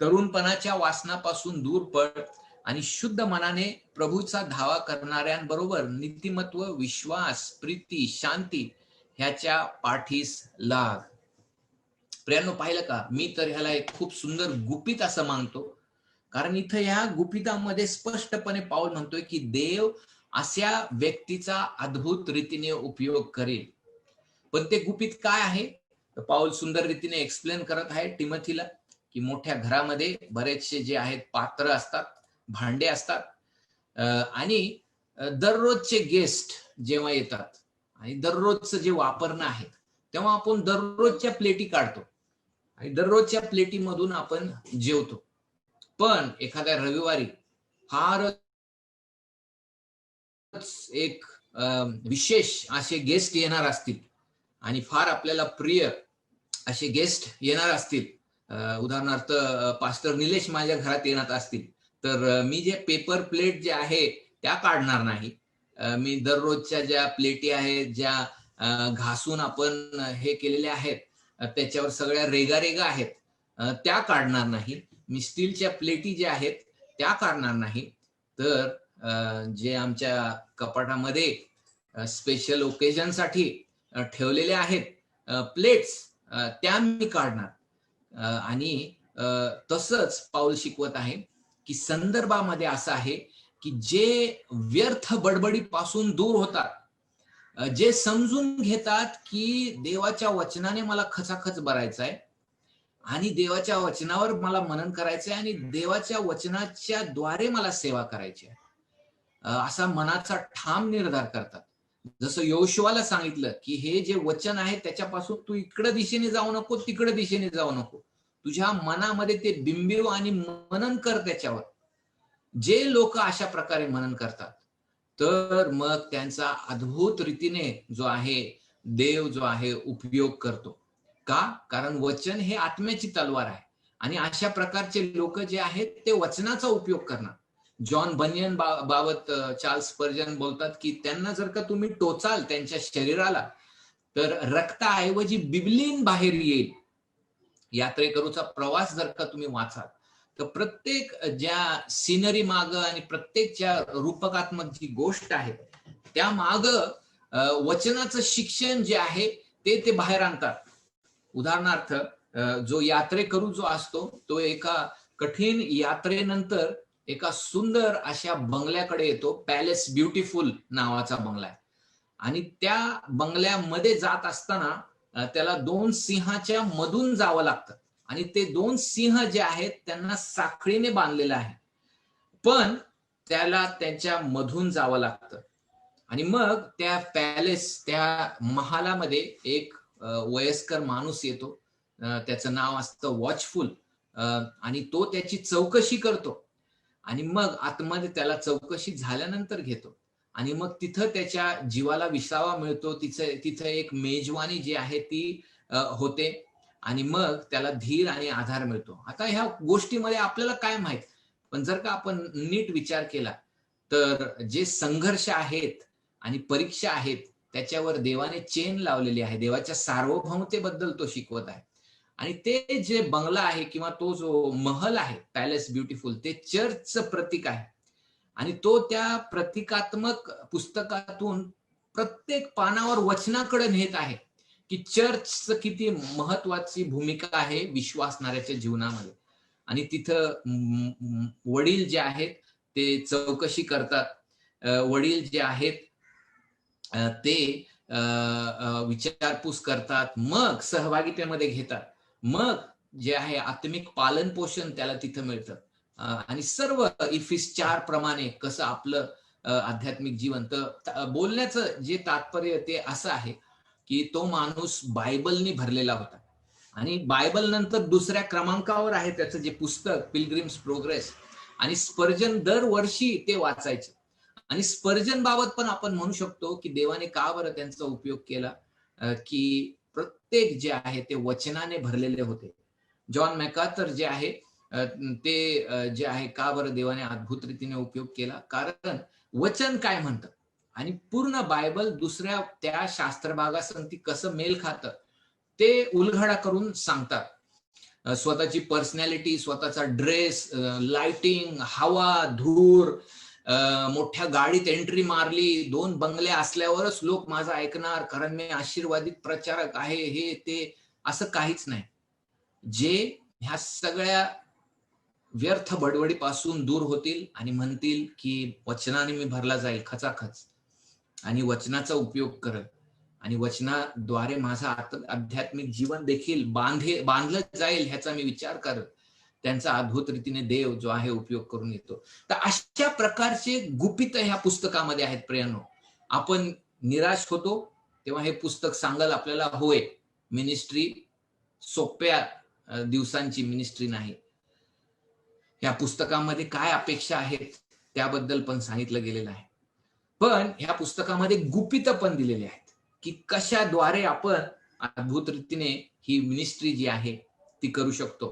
S2: तरुणपणाच्या वासनापासून दूर पड आणि शुद्ध मनाने प्रभूचा धावा करणाऱ्यांबरोबर नीतिमत्व, विश्वास, प्रीती, शांती ह्याच्या पाठीस लाग. प्रियांनो, पाहिलं का? मी तर ह्याला एक खूप सुंदर गुपित असं मानतो, कारण इथं ह्या गुपितामध्ये स्पष्टपणे पाऊल म्हणतोय की देव अशा व्यक्तीचा अद्भुत रीतीने उपयोग करेल. पण ते गुपित काय आहे? पाऊल सुंदर रीतीने एक्सप्लेन करत आहे टिमोथीला की मोठ्या घरामध्ये बरेचसे जे आहेत पात्र असतात, भांडे असतात, आणि दररोजचे गेस्ट जेव्हा येतात आणि दररोजचं जे वापरणं आहे तेव्हा आपण दररोजच्या प्लेटी काढतो आणि दररोजच्या प्लेटीमधून आपण जेवतो. पण एखाद्या रविवारी फारच एक विशेष असे गेस्ट येणार असतील आणि फार आपल्याला प्रिय असे गेस्ट येणार असतील, उदाहरणार्थ पास्टर निलेश माझ्या घरात येणार असतील, तर मी जे पेपर प्लेट जे आहे त्या काढणार नाही. मी दररोजच्या ज्या प्लेटी आहेत, ज्या घासून आपण हे केलेल्या आहेत, त्याच्यावर सगळ्या रेगा आहेत, त्या काढणार नाही. मी स्टीलच्या प्लेटी ज्या आहेत त्या काढणार नाही. तर जे आमच्या कपाटामध्ये स्पेशल ओकेजनसाठी ठेवलेले आहेत प्लेट्स, त्या मी काढणार. आणि तसंच पाऊल शिकवत आहे की संदर्भामध्ये असं आहे की जे व्यर्थ बडबडीपासून दूर होतात, जे समजून घेतात की देवाच्या वचनाने मला खचाखच भरायचं आहे आणि देवाच्या वचनावर मला मनन करायचंय आणि देवाच्या वचनाच्या द्वारे मला सेवा करायची आहे, असा मनाचा ठाम निर्धार करतात. जसं योशुआला सांगितलं की हे जे वचन आहे त्याच्यापासून तू इकडे दिशेने जाऊ नको, तिकडे दिशेने जाऊ नको, तुझ्या मनामध्ये ते बिंबिव आणि मनन कर त्याच्यावर. जे लोक अशा प्रकारे मनन करतात, तर मग त्यांचा अद्भुत रीतीने जो आहे देव जो आहे उपयोग करतो. का? कारण वचन हे आत्म्याची तलवार आहे आणि अशा प्रकारचे लोक जे आहेत ते वचनाचा उपयोग करणार. जॉन बनियन बाबत चार्ल्स स्पर्जन बोलतात की त्यांना जर का तुम्ही टोचाल त्यांच्या शरीराला, तर रक्ताऐवजी बिब्लीन बाहेर येईल. यात्रेकरूचा प्रवास जर का तुम्ही वाचाल, तर प्रत्येक ज्या सिनरी माग आणि प्रत्येक ज्या रूपकात्मक जी गोष्ट आहे त्या माग वचनाचं शिक्षण जे आहे ते बाहेर आणतात. उदाहरणार्थ जो यात्रेकरू जो असतो तो एका कठीण यात्रेनंतर एका सुंदर अशा बंगल्याकडे येतो. पॅलेस ब्युटिफुल नावाचा बंगला आहे आणि त्या बंगल्यामध्ये जात असताना त्याला 2 सिंहाच्या मधून जावं लागतं आणि ते 2 सिंह जे आहेत त्यांना साखळीने बांधलेलं आहे, पण त्याला त्यांच्या मधून जावं लागतं. आणि मग त्या पॅलेस, त्या महालामध्ये एक वयस्कर माणूस येतो, त्याचं नाव असतं वॉचफुल, आणि तो त्याची चौकशी करतो आणि मग आतमध्ये त्याला चौकशी झाल्यानंतर घेतो आणि मग तिथं त्याच्या जीवाला विसावा मिळतो. तिथं एक मेजवानी जी आहे ती होते आणि मग त्याला धीर आणि आधार मिळतो. आता ह्या गोष्टीमध्ये आपल्याला काय माहित, पण जर का आपण नीट विचार केला तर जे संघर्ष आहेत आणि परीक्षा आहेत त्याच्यावर देवाने चेन लावलेली आहे. देवाच्या सार्वभौमतेबद्दल तो शिकवत आहे. आणि ते जे बंगला आहे किंवा तो जो महल आहे पॅलेस ब्युटिफुल, ते चर्चचं प्रतीक आहे आणि तो त्या प्रतिकात्मक पुस्तकातून प्रत्येक पानावर वचनाकडे नेत आहे की चर्चचं किती महत्वाची भूमिका आहे विश्वासणाऱ्याच्या जीवनामध्ये. आणि तिथं वडील जे आहेत ते चौकशी करतात, वडील जे आहेत ते विचारपूस करतात, मग सहभागितेमध्ये घेतात, मग जे आहे आत्मिक पालन पोषण त्याला तिथं मिळतं. आणि सर्व इफिस 4 प्रमाणे कसं आपलं आध्यात्मिक जीवन. तर बोलण्याचं जे तात्पर्य ते असं आहे की तो माणूस बायबलनी भरलेला होता आणि बायबल नंतर दुसऱ्या क्रमांकावर आहे त्याचं जे पुस्तक पिलग्रिम्स प्रोग्रेस, आणि स्पर्जन दरवर्षी ते वाचायचं. आणि स्पर्जन बाबत पण आपण म्हणू शकतो की देवाने का बरं त्यांचा उपयोग केला, की प्रत्येक जे आहे ते वचनाने भरलेले होते. जॉन मॅकार्थर जे आहे ते जे आहे का बरं देवाने अद्भुत रीतीने उपयोग केला, कारण वचन काय म्हणतं आणि पूर्ण बायबल दुसऱ्या त्या शास्त्रभागासंगती कसं मेल खातं ते उलगडा करून सांगतात. स्वतःची पर्सनॅलिटी, स्वतःचा ड्रेस, लाइटिंग, हवा, धूर, मोठ्या गाडीत एंट्री मारली, 2 बंगले असल्यावरच लोक माझं ऐकणार कारण मी आशीर्वादित प्रचारक आहे, हे ते असं काहीच नाही. जे ह्या सगळ्या व्यर्थ बडबडीपासून दूर होतील आणि म्हणतील की वचनाने मी भरला जाईल खचाखच आणि वचनाचा उपयोग करत आणि वचनाद्वारे माझा आध्यात्मिक जीवन देखील बांधलं जाईल ह्याचा मी विचार करत, त्यांचा अद्भुत रीतीने देव जो आहे उपयोग करून येतो. तर अशा प्रकारचे गुपित ह्या पुस्तकामध्ये आहेत प्रियांनो. आपण निराश होतो तेव्हा हे पुस्तक सांगल आपल्याला, होय मिनिस्ट्री सोप्या दिवसांची मिनिस्ट्री नाही. या पुस्तकामध्ये काय अपेक्षा आहेत त्याबद्दल पण सांगितलं गेलेलं आहे. पण ह्या पुस्तकामध्ये गुपित पण दिलेले आहेत की कशाद्वारे आपण अद्भुत रीतीने ही मिनिस्ट्री जी आहे ती करू शकतो.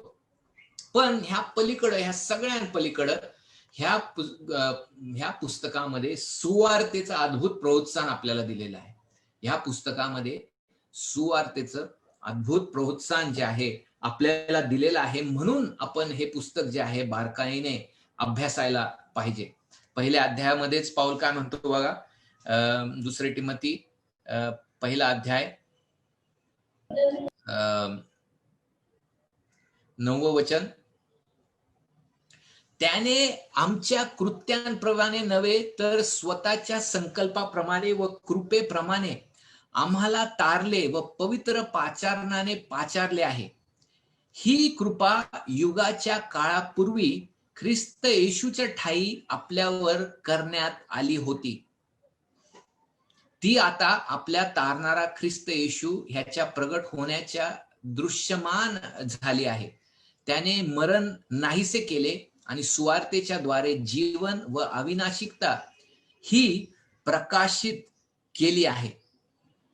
S2: पण ह्या पलीकडं, ह्या सगळ्यां पलीकडं ह्या पुस्तकामध्ये सुवार्तेचं अद्भुत प्रोत्साहन आपल्याला दिलेलं आहे. ह्या पुस्तकामध्ये सुवार्तेचं अद्भुत प्रोत्साहन जे आहे आपल्याला दिलेलं आहे, म्हणून आपण हे पुस्तक जे आहे बारकाईने अभ्यासायला पाहिजे. पहिल्या अध्यायामध्येच पाऊल काय म्हणतो बघा, दुसरे तिमोथी पहिला अध्याय 9 वचन, त्याने आमच्या कृत्यांप्रमाणे नव्हे तर स्वतःच्या संकल्पाप्रमाणे व कृपेप्रमाणे आम्हाला तारले व पवित्र पाचारणाने पाचारले आहे. ही कृपा युगाच्या काळापूर्वी ख्रिस्त येशूच्या ठायी आपल्यावर करण्यात आली होती. ती आता आपल्या तारणारा ख्रिस्त येशू ह्याच्या प्रगट होण्याच्या दृश्यमान झाली आहे. त्याने मरण नाहीसे केले आणि सुवार्तेच्या द्वारे जीवन व अविनाशिकता ही प्रकाशित केली आहे.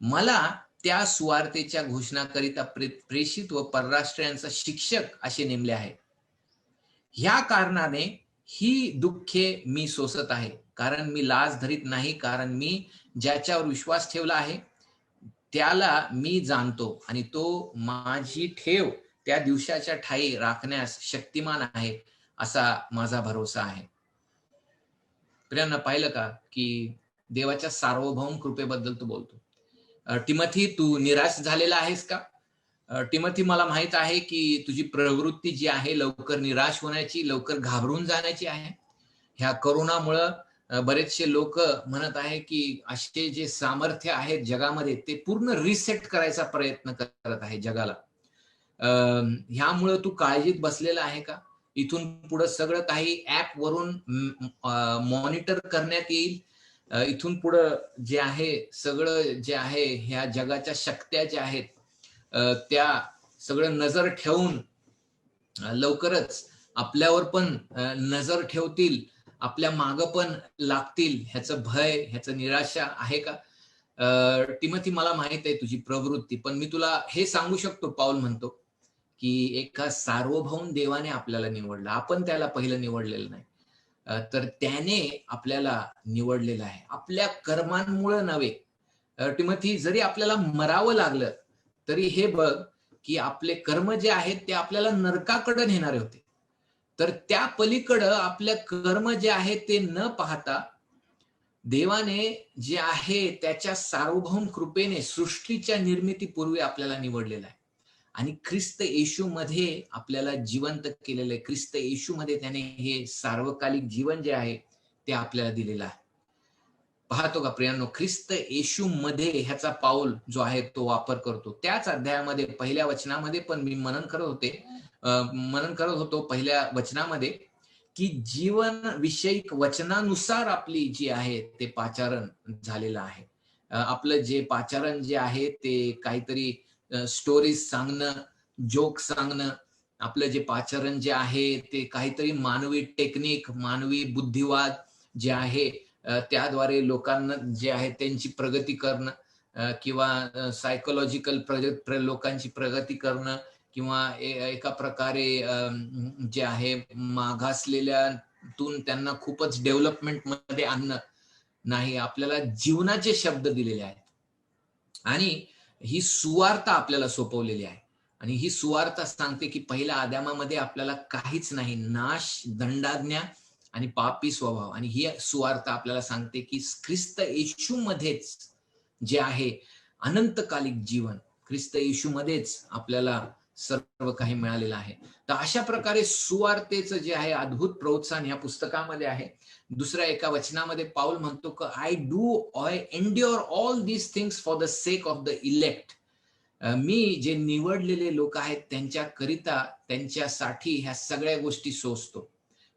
S2: मला त्या सुवार्तेच्या घोषणाकरिता प्रेषित व परराष्ट्रीयांचा शिक्षक असे नेमले आहे. ह्या कारणाने ही दुःखे मी सोसत आहे, कारण मी लाज धरीत नाही, कारण मी ज्याच्यावर विश्वास ठेवला आहे त्याला मी जाणतो आणि तो माझी ठेव त्या दिवसाच्या ठायी राखण्यास शक्तिमान आहे असा माझा भरोसा आहे. प्रियांना, पाहिलं का की देवाच्या सार्वभौम कृपेबद्दल तो बोलतो. तिमोथी, तू निराश झालेला आहेस का? तिमोथी, मला माहित आहे की तुझी प्रवृत्ती जी आहे लवकर निराश होण्याची, लवकर घाबरून जाण्याची आहे. ह्या करोनामुळं बरेचसे लोक म्हणत आहे की असे जे सामर्थ्य आहेत जगामध्ये ते पूर्ण रिसेट करायचा प्रयत्न करत आहे जगाला. ह्यामुळं तू काळजीत बसलेला आहे का? इथून पुढे सगळं काही ऍप वरून मॉनिटर करण्यात येईल. इथून पुढं जे आहे सगळं जे आहे ह्या जगाच्या शक्त्या ज्या आहेत त्या सगळं नजर ठेवून लवकरच आपल्यावर पण नजर ठेवतील, आपल्या मागं पण लागतील. ह्याचं भय, ह्याचं निराशा आहे का? तिमोथी, मला माहित आहे तुझी प्रवृत्ती, पण मी तुला हे सांगू शकतो, पाऊल म्हणतो की एका सार्वभौम देवाने आपल्याला निवडलं. आपण त्याला पहिलं निवडलेलं नाही, तर त्याने आपल्याला निवडलेलं आहे, आपल्या कर्मांमुळे नव्हे. तिमोथी, जरी आपल्याला मरावं लागलं तरी हे बघ की आपले कर्म जे आहेत ते आपल्याला नरकाकडे नेणारे होते. तर त्या पलीकडं आपल्या कर्म जे आहे ते न पाहता देवाने जे आहे त्याच्या सार्वभौम कृपेने सृष्टीच्या निर्मितीपूर्वी आपल्याला निवडलेलं आहे आणि ख्रिस्त येशूमध्ये आपल्याला जिवंत केलेलं आहे. ख्रिस्त येशूमध्ये त्याने हे सार्वकालिक जीवन जे आहे ते आपल्याला दिलेलं आहे. पाहतो का प्रियांनो, ख्रिस्त येशू मध्ये ह्याचा पाऊल जो आहे तो वापर करतो. त्याच अध्यायामध्ये पहिल्या वचनामध्ये पण मी मनन करत होतो पहिल्या वचनामध्ये की जीवन विषयिक वचनानुसार आपली जी आहे ते पाचारण झालेलं आहे. आपलं जे पाचारण जे आहे ते काहीतरी स्टोरीज सांगणं, जोक सांगणं, आपलं जे पाचारण जे आहे ते काहीतरी मानवी टेक्निक, मानवी बुद्धिवाद जे आहे त्याद्वारे लोकांना जे आहे त्यांची प्रगती करणं किंवा सायकोलॉजिकल लोकांची प्रगती करणं किंवा एका प्रकारे जे आहे मागासलेल्यातून त्यांना खूपच डेव्हलपमेंट मध्ये आणणं नाही. आपल्याला जीवनाचे शब्द दिलेले आहेत आणि ही सुवार्ता आपल्याला सोपवलेली आहे. आणि ही सुवार्ता सांगते की पहिल्या आदामामध्ये आपल्याला काहीच नाही, नाश, दंडाज्ञा आणि पापी स्वभाव. आणि ही सुवार्ता आपल्याला सांगते की ख्रिस्त येशूमध्येच जे आहे अनंतकालिक जीवन, ख्रिस्त येशूमध्येच आपल्याला सर्व काही मिळालेलं आहे. तर अशा प्रकारे सुवार्तेचं जे आहे अद्भुत प्रोत्साहन या पुस्तकामध्ये आहे. दुसऱ्या एका वचनामध्ये पाऊल म्हणतो की I endure all these things for the sake of the elect. मी जे निवडलेले लोक आहेत त्यांच्याकरिता, त्यांच्यासाठी ह्या सगळ्या गोष्टी सोसतो.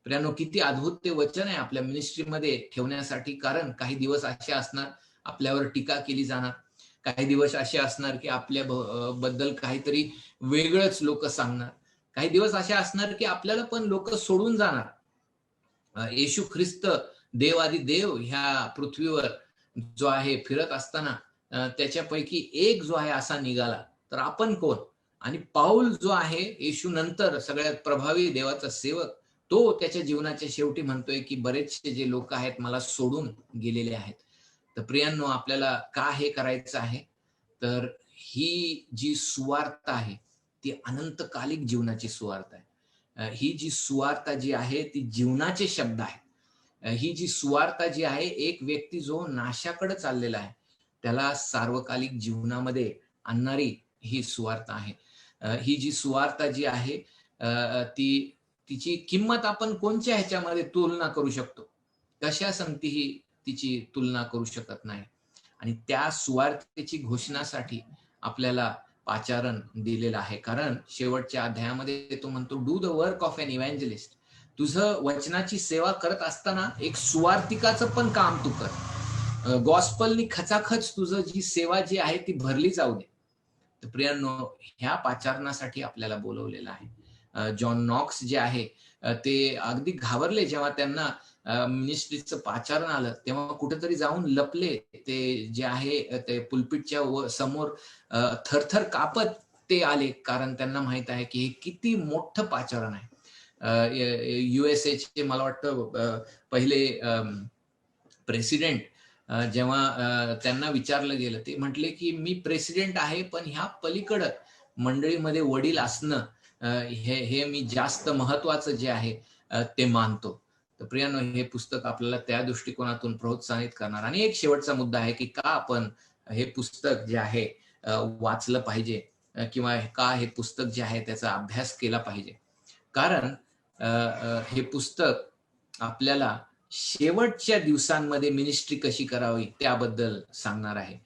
S2: प्रियांनो, किती अद्भुत ते वचन आहे आपल्या मिनिस्ट्रीमध्ये ठेवण्यासाठी. कारण काही दिवस असे असणार आपल्यावर टीका केली जाणार, काही दिवस असे असणार की आपल्या बद्दल काहीतरी वेगळंच लोक सांगणार, काही दिवस असे असणार की आपल्याला पण लोक सोडून जाणार. येशू ख्रिस्त देवादी देव ह्या पृथ्वीवर जो आहे फिरत असताना त्याच्यापैकी एक जो आहे असा निघाला, तर आपण कोण? आणि पाऊल जो आहे येशू नंतर सगळ्यात प्रभावी देवाचा सेवक, तो त्याच्या जीवनाच्या शेवटी म्हणतोय की बरेचसे जे लोक आहेत मला सोडून गेलेले आहेत. तर प्रियांनो, आपल्याला का हे करायचं आहे? तर ही जी सुवार्ता आहे ती अनंतकालिक जीवनाची सुवार्ता आहे. ही जी सुवार्ता जी आहे ती जीवनाचे शब्द आहेत. ही जी सुवार्ता जी आहे, एक व्यक्ती जो नाशाकडे चाललेला आहे त्याला सार्वकालिक जीवनामध्ये आणणारी ही सुवार्ता आहे. ही जी सुवार्ता जी आहे ती तिची किंमत आपण कोणत्या ह्याच्यामध्ये तुलना करू शकतो? कशा संगतीही तिची तुलना करू शकत नाही. आणि त्या सुवार्तेची घोषणासाठी आपल्याला पाचारण दिलेलं आहे. कारण शेवटच्या अध्यायामध्ये तो म्हणतो, do the work of an evangelist. तुझं वचनाची सेवा करत असताना एक सुवार्तिकाचं पण काम तू कर. गॉस्पलनी खचाखच तुझं जी सेवा जी आहे ती भरली जाऊ दे. तर प्रियांनो, ह्या पाचारणासाठी आपल्याला बोलवलेलं आहे. जॉन नॉक्स जे आहे ते अगदी घाबरले जेव्हा त्यांना मिनिस्ट्रीचं पाचारण आलं, तेव्हा कुठेतरी जाऊन लपले. ते जे आहे ते पुलपिटच्या समोर थरथर कापत ते आले, कारण त्यांना माहित आहे की हे किती मोठं पाचारण आहे. USA चे मला वाटतं पहिले प्रेसिडेंट जेव्हा त्यांना विचारलं गेलं, ते म्हटले की मी प्रेसिडेंट आहे, पण ह्या पलीकडं मंडळीमध्ये वडील असणं हे मी जास्त महत्वाचं जे आहे ते मानतो. तर प्रियांनो, हे पुस्तक आपल्याला त्या दृष्टिकोनातून प्रोत्साहित करणार. आणि एक शेवटचा मुद्दा आहे की का आपण हे पुस्तक जे आहे वाचलं पाहिजे, किंवा का हे पुस्तक जे आहे त्याचा अभ्यास केला पाहिजे. कारण हे पुस्तक आपल्याला शेवटच्या दिवसांमध्ये मिनिस्ट्री कशी करावी त्याबद्दल सांगणार आहे.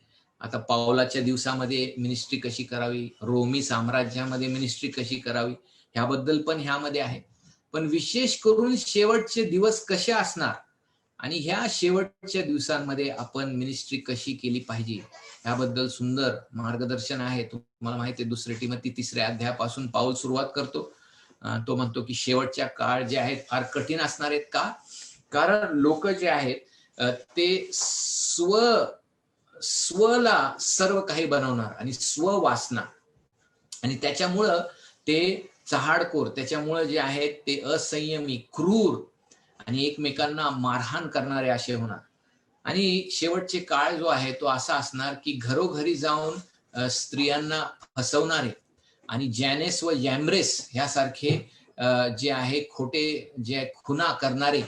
S2: आता पावलाच्या दिवसामध्ये मिनिस्ट्री कशी करावी, रोमी साम्राज्यामध्ये मिनिस्ट्री कशी करावी, ह्याबद्दल पण ह्यामध्ये आहे. पण विशेष करून शेवटचे दिवस कसे असणार आणि ह्या शेवटच्या दिवसांमध्ये आपण मिनिस्ट्री कशी केली पाहिजे याबद्दल सुंदर मार्गदर्शन आहे. तुम्हाला माहिती आहे, 2 तिमोथी 3 अध्यायापासून पाऊल सुरुवात करतो. तो म्हणतो की शेवटच्या काळ जे आहेत फार कठीण असणार आहेत. का? कारण लोक जे आहेत ते स्वला सर्व काही बनवणार आणि स्व वासना, आणि त्याच्यामुळं ते चहाडखोर, त्याच्यामुळं जे आहेत ते असंयमी, क्रूर आणि एकमेकांना मारहाण करणारे असे होणार. आणि शेवटचे काळ जो आहे तो असा असणार की घरोघरी जाऊन स्त्रियांना फसवणारे आणि जॅनेस व यॅम्ब्रेस ह्यासारखे जे आहे खोटे जे खुना करणारे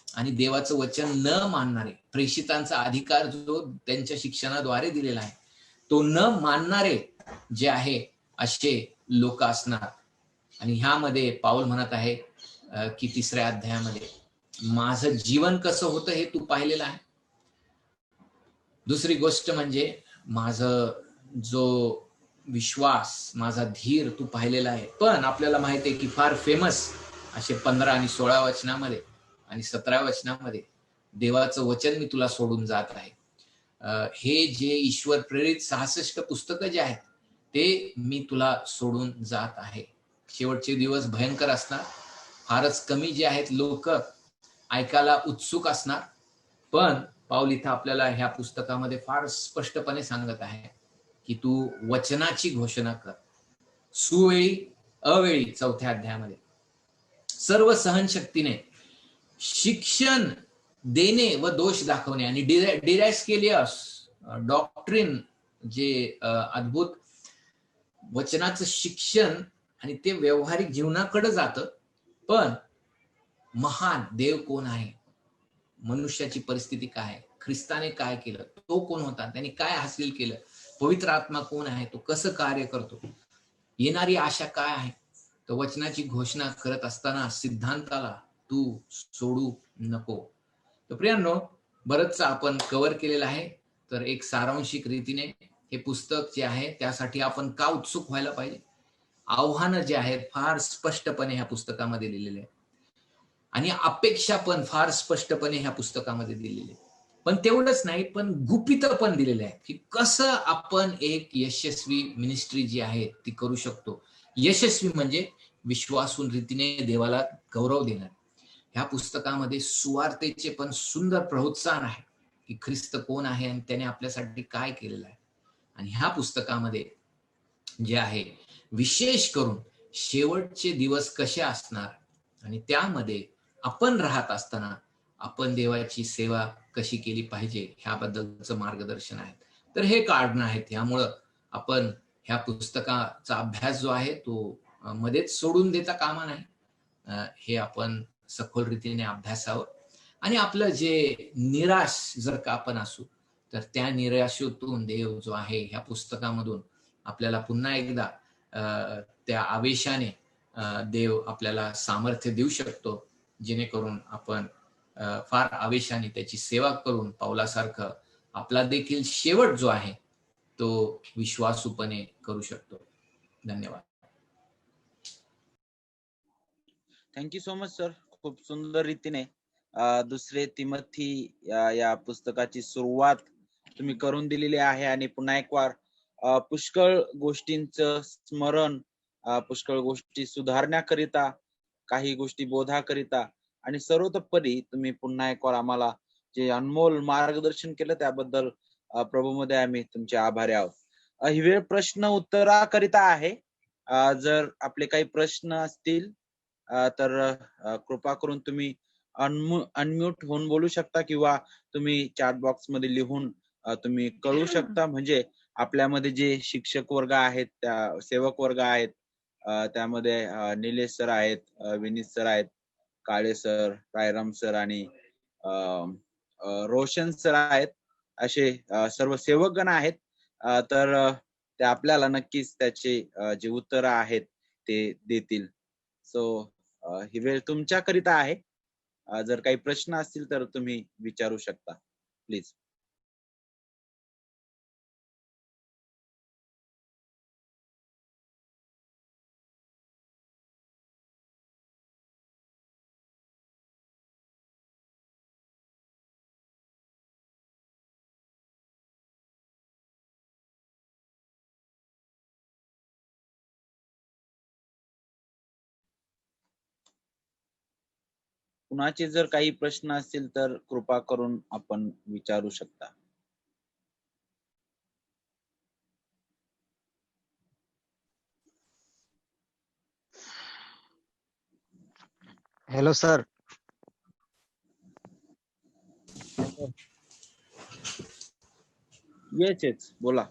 S2: आणि देवाचं वचन न मानणारे, प्रेषितांचा अधिकार जो त्यांच्या शिक्षणाद्वारे दिलेला आहे तो न मानणारे जे आहे असे लोक असणार. आणि ह्यामध्ये पाऊल म्हणत आहे की 3 अध्यायामध्ये, माझं जीवन कसं होतं हे तू पाहिलेलं आहे. दुसरी गोष्ट म्हणजे माझं जो विश्वास, माझा धीर तू पाहिलेला आहे. पण आपल्याला माहिती आहे की फार फेमस असे 15 आणि 16 वचनामध्ये आणि 17 वचनामध्ये देवाचं वचन मी तुला सोडून जात आहे. हे जे ईश्वर प्रेरित 66 पुस्तकं जे आहेत ते मी तुला सोडून जात आहे. शेवटचे दिवस भयंकर असणार. फारच कमी जे आहेत लोक ऐकायला उत्सुक असणार. पण पाऊल इथं आपल्याला ह्या पुस्तकामध्ये फार स्पष्टपणे सांगत आहे की तू वचनाची घोषणा कर, सुवेळी अवेळी. 4 अध्यायामध्ये सर्व सहनशक्तीने शिक्षण देणे व दोष दाखवणे आणि डिरॅस्केलियस डॉक्ट्रिन, जे अद्भुत वचनाचं शिक्षण आणि ते व्यवहारिक जीवनाकडे जातं. पण महान देव कोण आहे, मनुष्याची परिस्थिती काय आहे, ख्रिस्ताने काय केलं, तो कोण होता, त्यांनी काय हासिल केलं, पवित्र आत्मा कोण आहे, तो कसं कार्य करतो, येणारी आशा काय आहे, तर वचनाची घोषणा करत असताना सिद्धांताला तू सोडू नको. तर प्रियांनो, बरंच आपण कव्हर केलेलं आहे. तर एक सारांशिक रीतीने हे पुस्तक जे आहे त्यासाठी आपण का उत्सुक व्हायला पाहिजे, आव्हानं जे आहेत फार स्पष्टपणे ह्या पुस्तकामध्ये लिहिलेले आहेत आणि अपेक्षा पण फार स्पष्टपणे ह्या पुस्तकामध्ये दिलेली आहे. पण तेवढंच नाही, पण गुपित पण दिलेले आहे की कसं आपण एक यशस्वी मिनिस्ट्री जी आहे ती करू शकतो. यशस्वी म्हणजे विश्वासून रीतीने देवाला गौरव देणार. ह्या पुस्तकामध्ये सुवार्तेचे पण सुंदर प्रोत्साहन आहे की ख्रिस्त कोण आहे आणि त्याने आपल्यासाठी काय केलेलं आहे. आणि ह्या पुस्तकामध्ये जे आहे विशेष करून शेवटचे दिवस कसे असणार आणि त्यामध्ये आपण राहत असताना आपण देवाची सेवा कशी केली पाहिजे ह्याबद्दलचं मार्गदर्शन आहे. तर हे कारण आहेत. ह्यामुळं आपण ह्या पुस्तकाचा अभ्यास जो आहे तो मध्येच सोडून देता कामा नाही. हे आपण सखोल रीतीने अभ्यासावं. आणि आपलं जे निराश जर का आपण असू तर त्या निराशेतून देव जो आहे ह्या पुस्तकामधून आपल्याला पुन्हा एकदा त्या आवेशाने देव आपल्याला सामर्थ्य देऊ शकतो, जेणेकरून आपण फार आवेशाने त्याची सेवा करून पावलासारखं आपला देखील शेवट जो आहे तो विश्वासूपणे करू शकतो. धन्यवाद.
S1: Thank you so much sir. खूप सुंदर रीतीने दुसरे तिमोथी या पुस्तकाची सुरुवात तुम्ही करून दिलेली आहे आणि पुन्हा एक वार पुष्कळ गोष्टींचं स्मरण, पुष्कळ गोष्टी सुधारण्याकरिता, काही गोष्टी बोधाकरिता आणि सर्वतोपरी तुम्ही पुन्हा एक वार आम्हाला जे अनमोल मार्गदर्शन केलं त्याबद्दल प्रभूमध्ये आम्ही तुमचे आभारी आहोत. ही वेळ प्रश्न उत्तराकरिता आहे. जर आपले काही प्रश्न असतील तर कृपा करून तुम्ही अनम्यूट होऊन बोलू शकता किंवा तुम्ही चॅट बॉक्स मध्ये लिहून तुम्ही कळू शकता. म्हणजे आपल्यामध्ये जे शिक्षक वर्ग आहेत, त्या सेवक वर्ग आहेत, त्यामध्ये निलेश सर आहेत, विनीत सर आहेत, काळे सर, रायराम सर आणि रोशन सर आहेत. असे सर्व सेवकगण आहेत. तर ते आपल्याला नक्कीच त्याचे जे उत्तर आहेत ते देतील. सो ही वेळ तुमच्याकरिता आहे. जर काही प्रश्न असतील तर तुम्ही विचारू शकता प्लीज. कुणाचे जर काही प्रश्न असतील तर कृपा करून आपण विचारू शकता.
S3: Hello sir.
S1: येस येस बोला.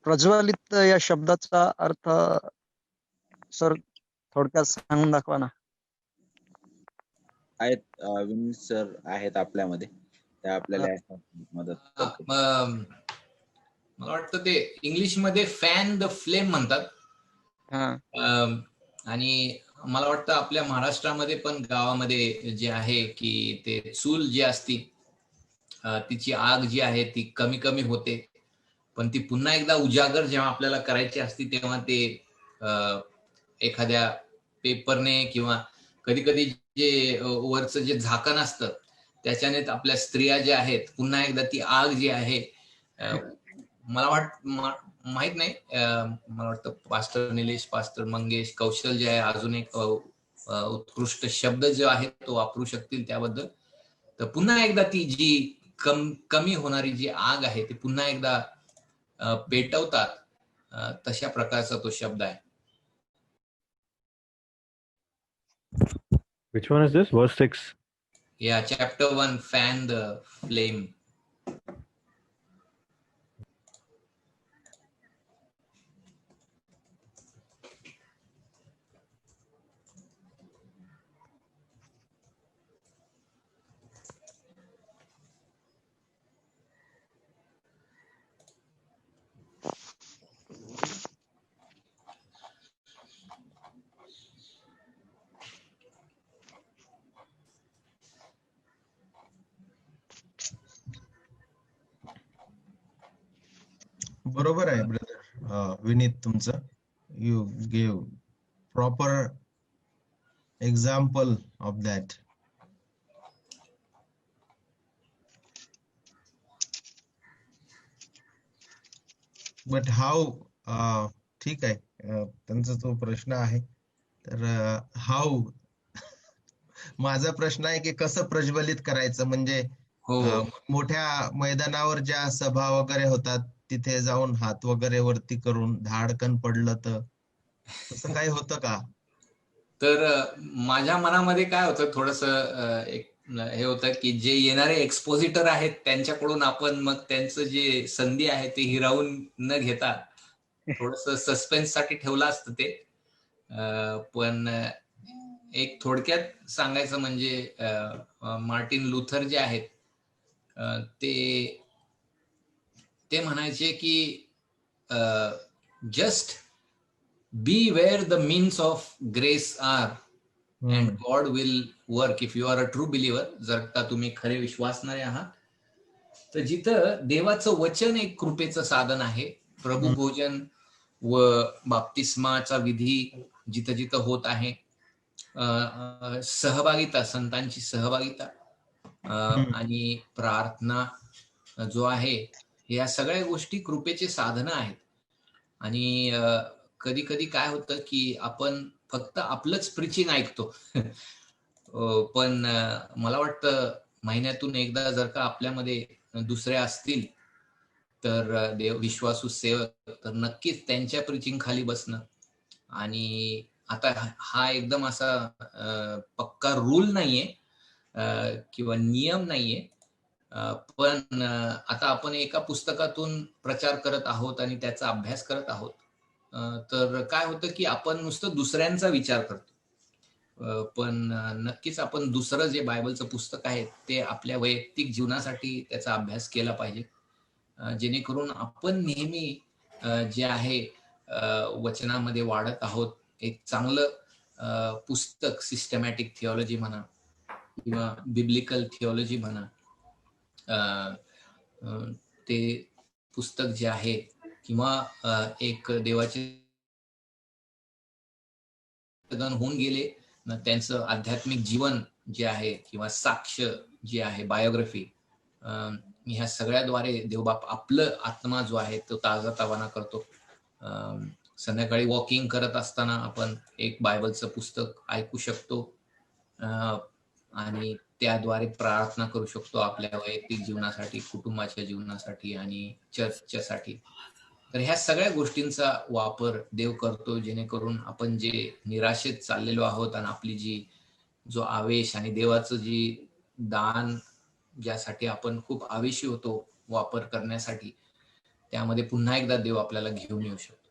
S3: प्रज्वलित या शब्दाचा अर्थ सर थोडक्यात सांगून दाखवा ना.
S1: आहेत विनीत सर आहेत आपल्यामध्ये, ते आपल्याला मदत करतील.
S2: मला वाटतं ते इंग्लिश मध्ये फॅन द फ्लेम म्हणतात. आणि मला वाटतं आपल्या महाराष्ट्रामध्ये पण गावामध्ये जे आहे की ते चूल जी असती तिची आग जी आहे ती कमी कमी होते, पण ती पुन्हा एकदा उजागर जेव्हा आपल्याला करायची असती तेव्हा ते एखाद्या पेपरने किंवा कधी कधी जे वरचं जे झाकण असतं त्याच्याने आपल्या स्त्रिया ज्या आहेत पुन्हा एकदा ती आग जी आहे, मला माहित नाही, मला वाटतं पास्टर निलेश, पास्टर मंगेश, कौशल जे आहे अजून एक उत्कृष्ट शब्द जो आहे तो वापरू शकतील त्याबद्दल. तर पुन्हा एकदा ती जी कमी होणारी जी आग आहे ती पुन्हा एकदा पेटवतात, तशा प्रकारचा तो शब्द आहे.
S4: Which one is this? Verse 6.
S2: Yeah, chapter 1, fan the flame.
S5: बरोबर आहे ब्रदर विनीत तुमचं. You give proper example of that. But how ठीक आहे, त्यांचा तो प्रश्न आहे. तर how माझा प्रश्न आहे की कसं प्रज्वलित करायचं, म्हणजे
S2: हो.
S5: मोठ्या मैदानावर ज्या सभा वगैरे होतात तिथे जाऊन हात वगैरे वरती करून धाडकन पडलं तर तसं काही होतं का?
S2: तर माझ्या मनामध्ये काय होतं थोडंसं एक हे होतं की जे येणारे एक्सपोजिटर आहेत त्यांच्याकडून आपण मग त्यांचं जे संधी आहे ते हिरावून न घेता थोडंसं सस्पेन्स साठी ठेवलं असतं ते. पण एक थोडक्यात सांगायचं म्हणजे मार्टिन लुथर जे आहेत ते म्हणायचे की just be where the means of grace are and God will work if you are a true believer. जर का तुम्ही खरे विश्वासणारे आहात तर जिथं देवाचं वचन एक कृपेचं साधन आहे, प्रभू भोजन व बाप्तिस्माचा विधी जिथं जिथं होत आहे, सहभागिता, संतांची सहभागिता आणि प्रार्थना जो आहे, या सगळ्या गोष्टी कृपेचे साधनं आहेत. आणि कधी कधी काय होतं की आपण फक्त आपलंच प्रिचिंग ऐकतो. पण मला वाटतं महिन्यातून एकदा जर का आपल्यामध्ये दुसरे असतील तर देव विश्वासू सेवक, तर नक्कीच त्यांच्या प्रिचिंग खाली बसणं. आणि आता हा एकदम असा पक्का रूल नाहीये किंवा नियम नाहीये, पण आता आपण एका पुस्तकातून प्रचार करत आहोत आणि त्याचा अभ्यास करत आहोत. तर काय होतं की आपण नुसतं दुसऱ्यांचा विचार करतो, पण नक्कीच आपण दुसरं जे बायबलचं पुस्तक आहे ते आपल्या वैयक्तिक जीवनासाठी त्याचा अभ्यास केला पाहिजे, जेणेकरून आपण नेहमी जे आहे वचनामध्ये वाढत आहोत. एक चांगलं पुस्तक, सिस्टमॅटिक थिओलॉजी म्हणा किंवा बिब्लिकल थिओलॉजी म्हणा, ते पुस्तक जे आहे किंवा एक देवाचे होऊन गेले त्यांचं आध्यात्मिक जीवन जे आहे किंवा साक्ष जे आहे, बायोग्राफी, ह्या सगळ्याद्वारे देवबाप आपलं आत्मा जो आहे तो ताजा तवाना करतो. संध्याकाळी वॉकिंग करत असताना आपण एक बायबलचं पुस्तक ऐकू शकतो आणि त्याद्वारे प्रार्थना करू शकतो आपल्या वैयक्तिक जीवनासाठी, कुटुंबाच्या जीवनासाठी आणि चर्चच्यासाठी. तर ह्या सगळ्या गोष्टींचा वापर देव करतो, जेणेकरून आपण जे निराशेत चाललेलो आहोत आणि आपली जी जो आवेश आणि देवाचं जी दान ज्यासाठी आपण खूप आवेशी होतो वापर करण्यासाठी, त्यामध्ये पुन्हा एकदा देव आपल्याला घेऊन येऊ शकतो.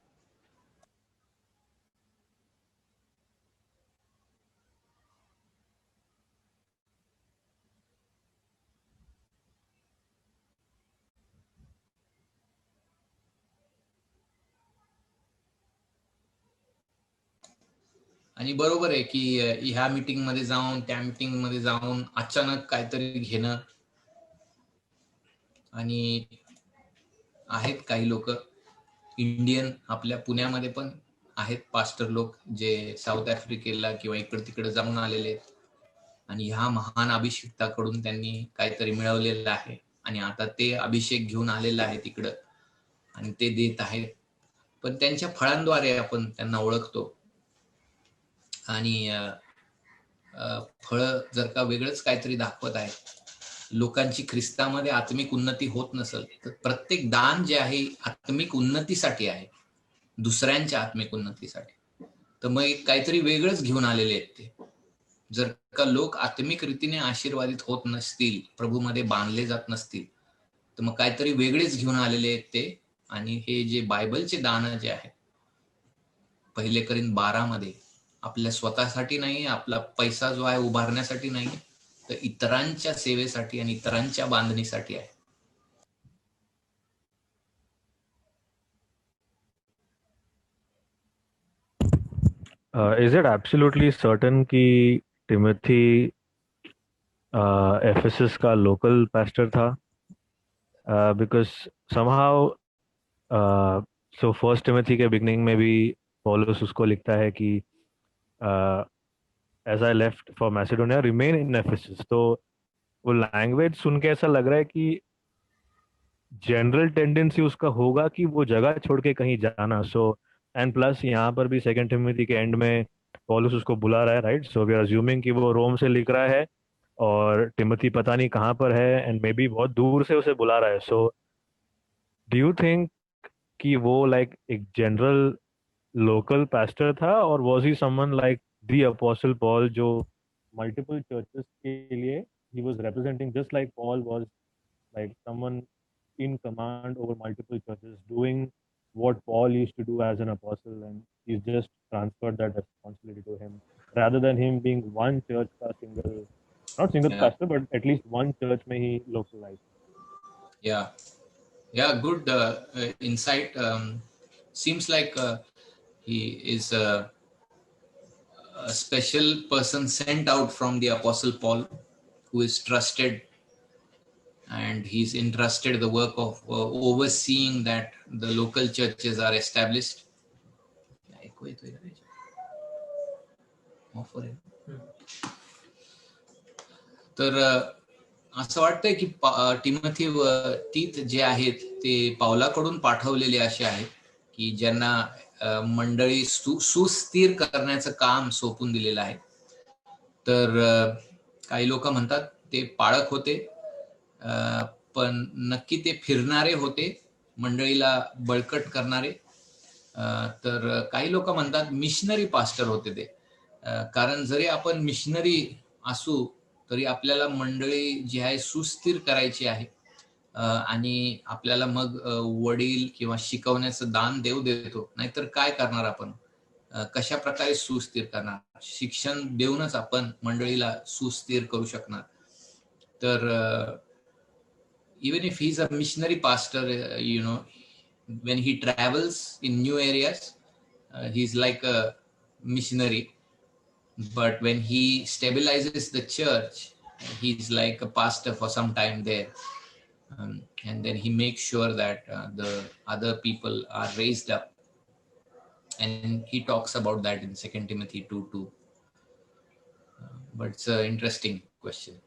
S2: आणि बरोबर आहे की ह्या मीटिंग मध्ये जाऊन त्या मीटिंग मध्ये जाऊन अचानक काहीतरी घेणं. आणि आहेत काही लोक इंडियन आपल्या पुण्यामध्ये पण आहेत, पास्टर लोक जे साऊथ आफ्रिकेला किंवा इकडे तिकडे जाऊन आलेले आहेत आणि ह्या महान अभिषेकताकडून त्यांनी काहीतरी मिळवलेलं आहे आणि आता ते अभिषेक घेऊन आलेलं आहे तिकडं आणि ते देत आहेत. पण त्यांच्या फळांद्वारे आपण त्यांना ओळखतो. आणि फळं जर का वेगळंच काहीतरी दाखवत आहे, लोकांची ख्रिस्तामध्ये आत्मिक उन्नती होत नसेल तर प्रत्येक दान जे आहे आत्मिक उन्नतीसाठी आहे, दुसऱ्यांच्या आत्मिक उन्नतीसाठी, तर मग काहीतरी वेगळंच घेऊन आलेले आहेत ते. जर का लोक आत्मिक रीतीने आशीर्वादित होत नसतील, प्रभूमध्ये बांधले जात नसतील, तर मग काहीतरी वेगळेच घेऊन आलेले आहेत ते. आणि हे जे बायबलचे दान जे आहे 1 कोरिंथ 12 मध्ये आपल्या स्वतःसाठी नाही, आपला पैसा जो आहे उभारण्यासाठी नाही, तर इतरांच्या सेवेसाठी आणि इतरांच्या बांधणीसाठी आहे.
S4: Is it absolutely certain कि टिमोथी एफेसस का लोकल pastor था? Because somehow so first Timothy K beginning में भी पौलुस उसको लिखता है कि as I left for Macedonia remain in Ephesus. तो वो लैंग्वेज सुन के ऐसा लग रहा है कि जनरल टेंडेंसी उसका होगा कि वो जगह छोड़ के कहीं जाना. सो एंड प्लस यहाँ पर भी 2 टिमोथी के एंड में पॉलुस उसको बुला रहा है, right? So we are assuming कि वो रोम से लिख रहा है और टिमोथी पता नहीं कहाँ पर है, एंड मे बी बहुत दूर से उसे बुला रहा है. सो डू यू थिंक कि वो लाइक एक जनरल लोकल पास्टर था, और was he someone like the apostle Paul जो मल्टीपल चर्चेस के लिए he was representing, just like Paul वाज like someone in command over multiple churches doing what Paul used to do as an apostle, and he's just transferred that responsibility to him rather than him being one church ka single, not single
S2: Yeah.
S4: pastor, but at least one church mein he localized.
S2: Yeah, good insight. Seems like he is a special person sent out from the Apostle Paul, who is trusted, and he's entrusted the work of overseeing that the local churches are established. तर असं वाटतंय की Timothy व तीत जे आहेत ते पावलाकडून पाठवलेले असे आहेत की ज्यांना मंडळी सुस्थिर करण्याचं काम सोपून दिलेलं आहे. तर काही लोक म्हणतात ते पाळक होते, पण नक्की ते फिरणारे होते, मंडळीला बळकट करणारे. तर काही लोक म्हणतात मिशनरी पास्टर होते ते, कारण जरी आपण मिशनरी असू तरी आपल्याला मंडळी जी आहे सुस्थिर करायची आहे, आणि आपल्याला मग वडील किंवा शिकवण्याचं दान देव देतो, नाहीतर काय करणार आपण, कशा प्रकारे सुस्थिर करणार. शिक्षण देऊनच आपण मंडळीला सुस्थिर करू शकणार. तर even if he's a missionary pastor, when he travels in new areas, he's like a missionary. But when he stabilizes the church, he's like a pastor for some time there. And then he makes sure that the other people are raised up. And he talks about that in 2 Timothy 2:2. But it's an interesting question.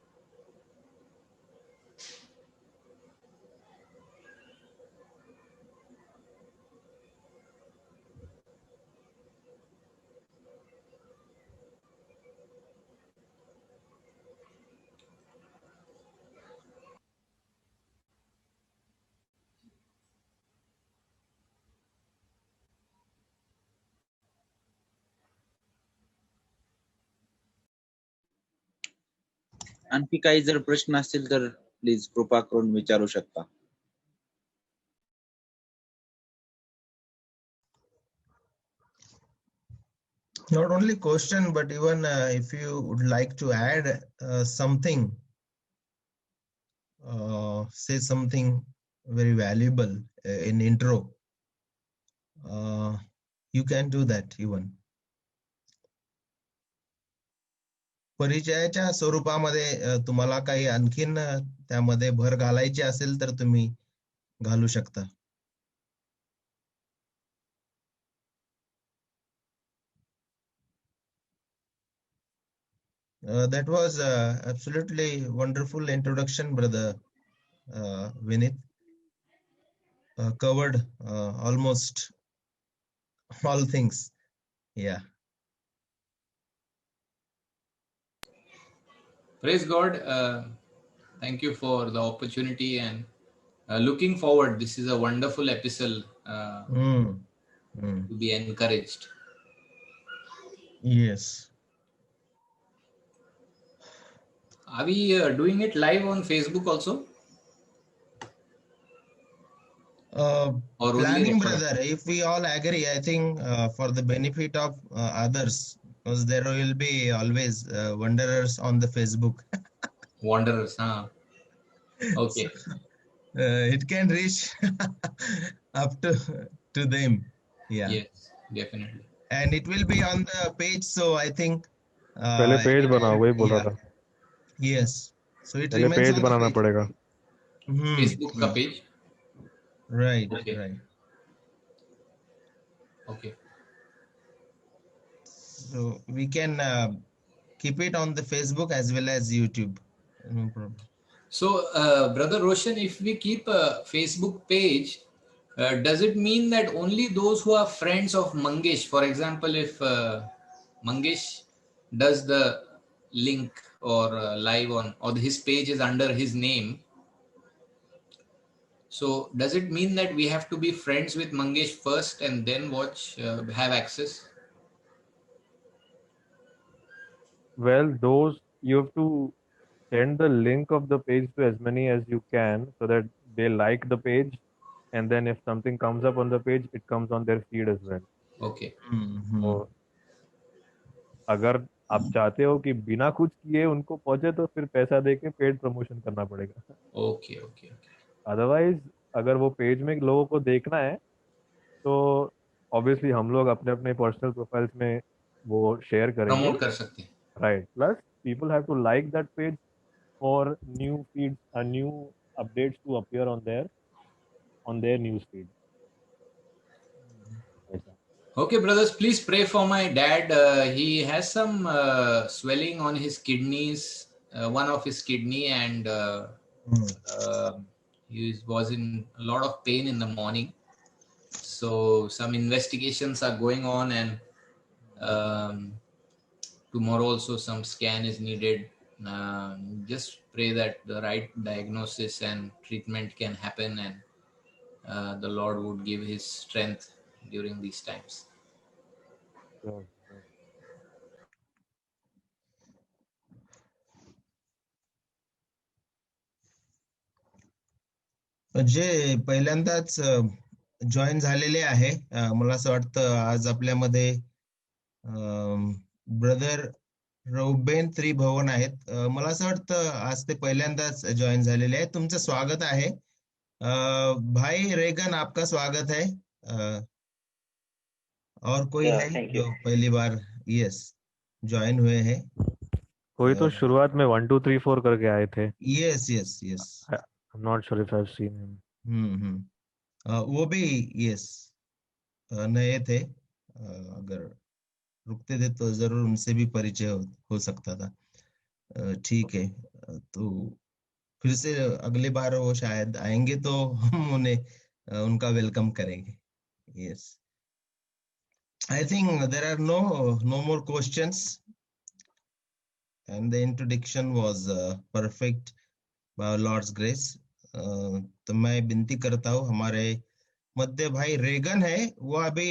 S1: आणखी काही जर प्रश्न असतील तर please कृपा करून विचारू शकता.
S5: Not only question, but even if you would like to add something, say something very valuable in intro, you can do that even. परिचयाच्या स्वरूपामध्ये तुम्हाला काही आणखीन त्यामध्ये भर घालायची असेल तर तुम्ही घालू शकता. That was absolutely wonderful introduction, brother Vinit. Covered almost all things. Yeah.
S2: Praise God. Thank you for the opportunity, and looking forward. This is a wonderful epistle to be encouraged.
S5: Yes.
S2: Are we doing it live on Facebook also?
S5: Or planning, brother. If we all agree, I think for the benefit of others, because there will be always wanderers on the Facebook.
S2: Wanderers, huh? Okay.
S5: It can reach up to them. Yeah.
S2: Yes, definitely.
S5: And it will be on the page, so I think.
S4: पहले page बनाओ, वही बोल रहा था.
S5: Yes. So it
S4: पहले
S5: remains
S4: page
S5: on the
S4: banana
S5: page.
S4: पड़ेगा.
S2: Facebook का page.
S5: Right.
S2: Okay.
S5: Right.
S2: Okay.
S5: So we can keep it on the Facebook as well as YouTube. No problem.
S2: So, Brother Roshan, if we keep a Facebook page, does it mean that only those who are friends of Mangesh, for example, if Mangesh does the link or live on, or his page is under his name. So does it mean that we have to be friends with Mangesh first and then watch, have access?
S4: Well, those you have to send the link of the page to as many as you can so that they like the page, and then if something comes up on the page, it comes on their feed as well.
S2: Okay.
S4: तो अगर आप चाहते हो कि बिना कुछ किए उनको पहुंचे तो फिर पैसा देके पेड प्रमोशन करना पड़ेगा.
S2: Okay. Okay. Okay.
S4: अदरवाइज अगर वो पेज में लोगों को देखना है तो ऑब्वियसली हम लोग अपने अपने पर्सनल प्रोफाइल्स में वो शेयर करेंगे.
S2: प्रमोट कर सकते हैं.
S4: Right. Plus people have to like that page for new feeds new updates to appear on their news feed.
S2: Okay, brothers, please pray for my dad. He has some swelling on his kidneys, one of his kidney, and he was in a lot of pain in the morning. So some investigations are going on, and tomorrow also some scan is needed. Just pray that the right diagnosis and treatment can happen, and the Lord would give his strength during these times.
S4: Sure.
S5: जे पहिल्यांदाच join झालेले आहे, मला असं वाटतं आज आपल्यामध्ये brother रौबेन त्रिभुवन आहेत. मला असं वाटतं आज ते पहिल्यांदाच जॉईन झालेले आहेत. तुमचं स्वागत आहे. भाई रेगन, आपका स्वागत है. और कोई है जो पहली बार यस ज्वाइन हुए हैं?
S4: कोई तो शुरुआत में 1 2 3 4 करके आए थे.
S5: Yes yes yes.
S4: I'm not sure if I've seen him.
S5: वो भी यस नए थे. अगर रुकते थे तो जरूर उनसे भी परिचय हो सकता था. ठीक है, तो फिर से अगली बार वो शायद आएंगे तो हम उन्हें उनका वेलकम करेंगे. Yes. I think there are no more questions, and the introduction was perfect by our Lord's grace. तो मैं विनती करता हूँ, हमारे मध्य भाई रेगन है, वो अभी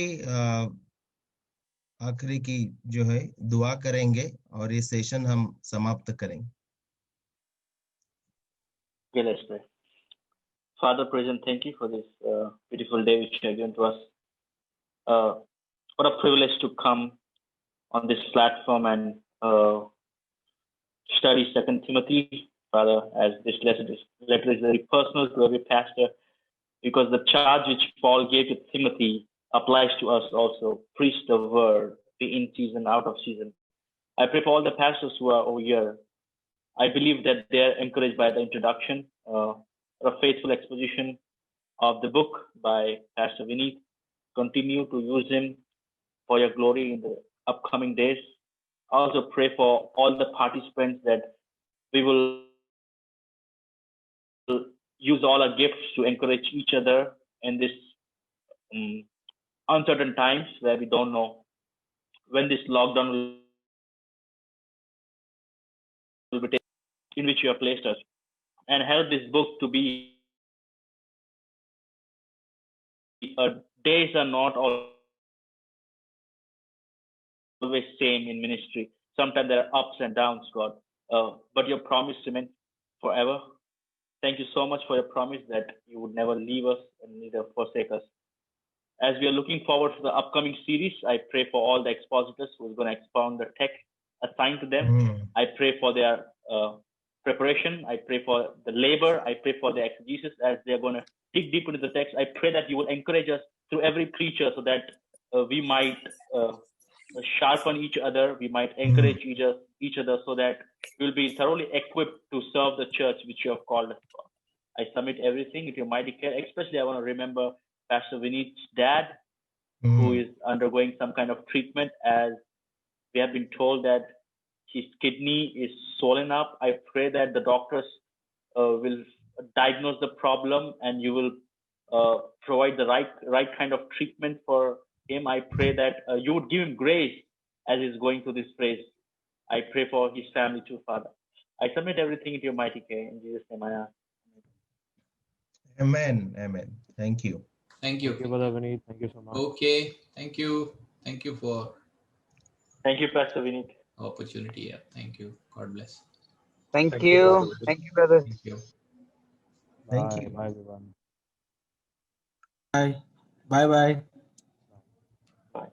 S5: आखिरी की जो है दुआ करेंगे और ये सेशन हम समाप्त करेंगे.
S6: Okay, let's pray. Father, praise and thank you for this beautiful day which you have given to us. What a privilege to come on this platform and study 2 Timothy, Father, as this letter is very personal to every pastor, because the charge which Paul gave to Timothy applies to us also. Preach the word, be in season, out of season. I pray for all the pastors who are over here. I believe that they are encouraged by the introduction, a faithful exposition of the book by Pastor Vineet. Continue to use him for your glory in the upcoming days. I also pray for all the participants that we will use all our gifts to encourage each other in this uncertain times where we don't know when this lockdown will be taken, in which you have placed us, and help this book to be days are not always same in ministry. Sometimes there are ups and downs, God, but your promise remains forever. Thank you so much for your promise that you would never leave us and neither forsake us. As we are looking forward to the upcoming series, I pray for all the expositors who are going to expound the text assigned to them. I pray for their preparation. I pray for the labor. I pray for the exegesis as they are going to dig deep into the text. I pray that you will encourage us through every preacher so that we might sharpen each other. We might encourage each other so that we'll be thoroughly equipped to serve the church which you have called us for. I submit everything into your mighty care. Especially I want to remember Pastor Vineet's dad, who is undergoing some kind of treatment, as we have been told that his kidney is swollen up. I pray that the doctors will diagnose the problem and you will provide the right kind of treatment for him. I pray that you would give him grace as he's going through this phase. I pray for his family too, Father. I submit everything into your mighty care. In Jesus' name I ask.
S5: Amen. Amen. Thank you.
S2: Thank you.
S4: Thank you, Brother Vineet. Thank you so much.
S2: Okay. Thank you. Thank you for
S6: Thank you, Pastor Vineet.
S2: opportunity. Yeah. Thank you. God bless.
S1: Thank you. Thank you, brother.
S2: Thank you.
S5: Thank
S4: Bye.
S5: you.
S4: Bye, everyone.
S7: Bye. Bye bye.
S6: Bye.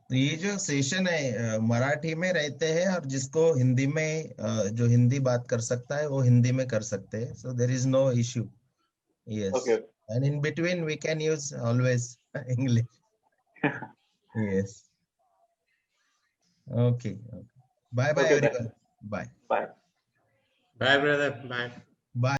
S5: तो ये जो session है मराठी में रहते हैं और जिसको हिंदी में जो हिंदी बात कर सकता है वो हिंदी में कर सकते हैं. So there is no issue. Yes.
S6: Okay.
S5: And in between we can use always English. Yes. Okay. Bye bye
S6: Okay,
S5: everyone. Bye.
S6: Bye.
S7: Bye, brother. Bye.
S5: Bye.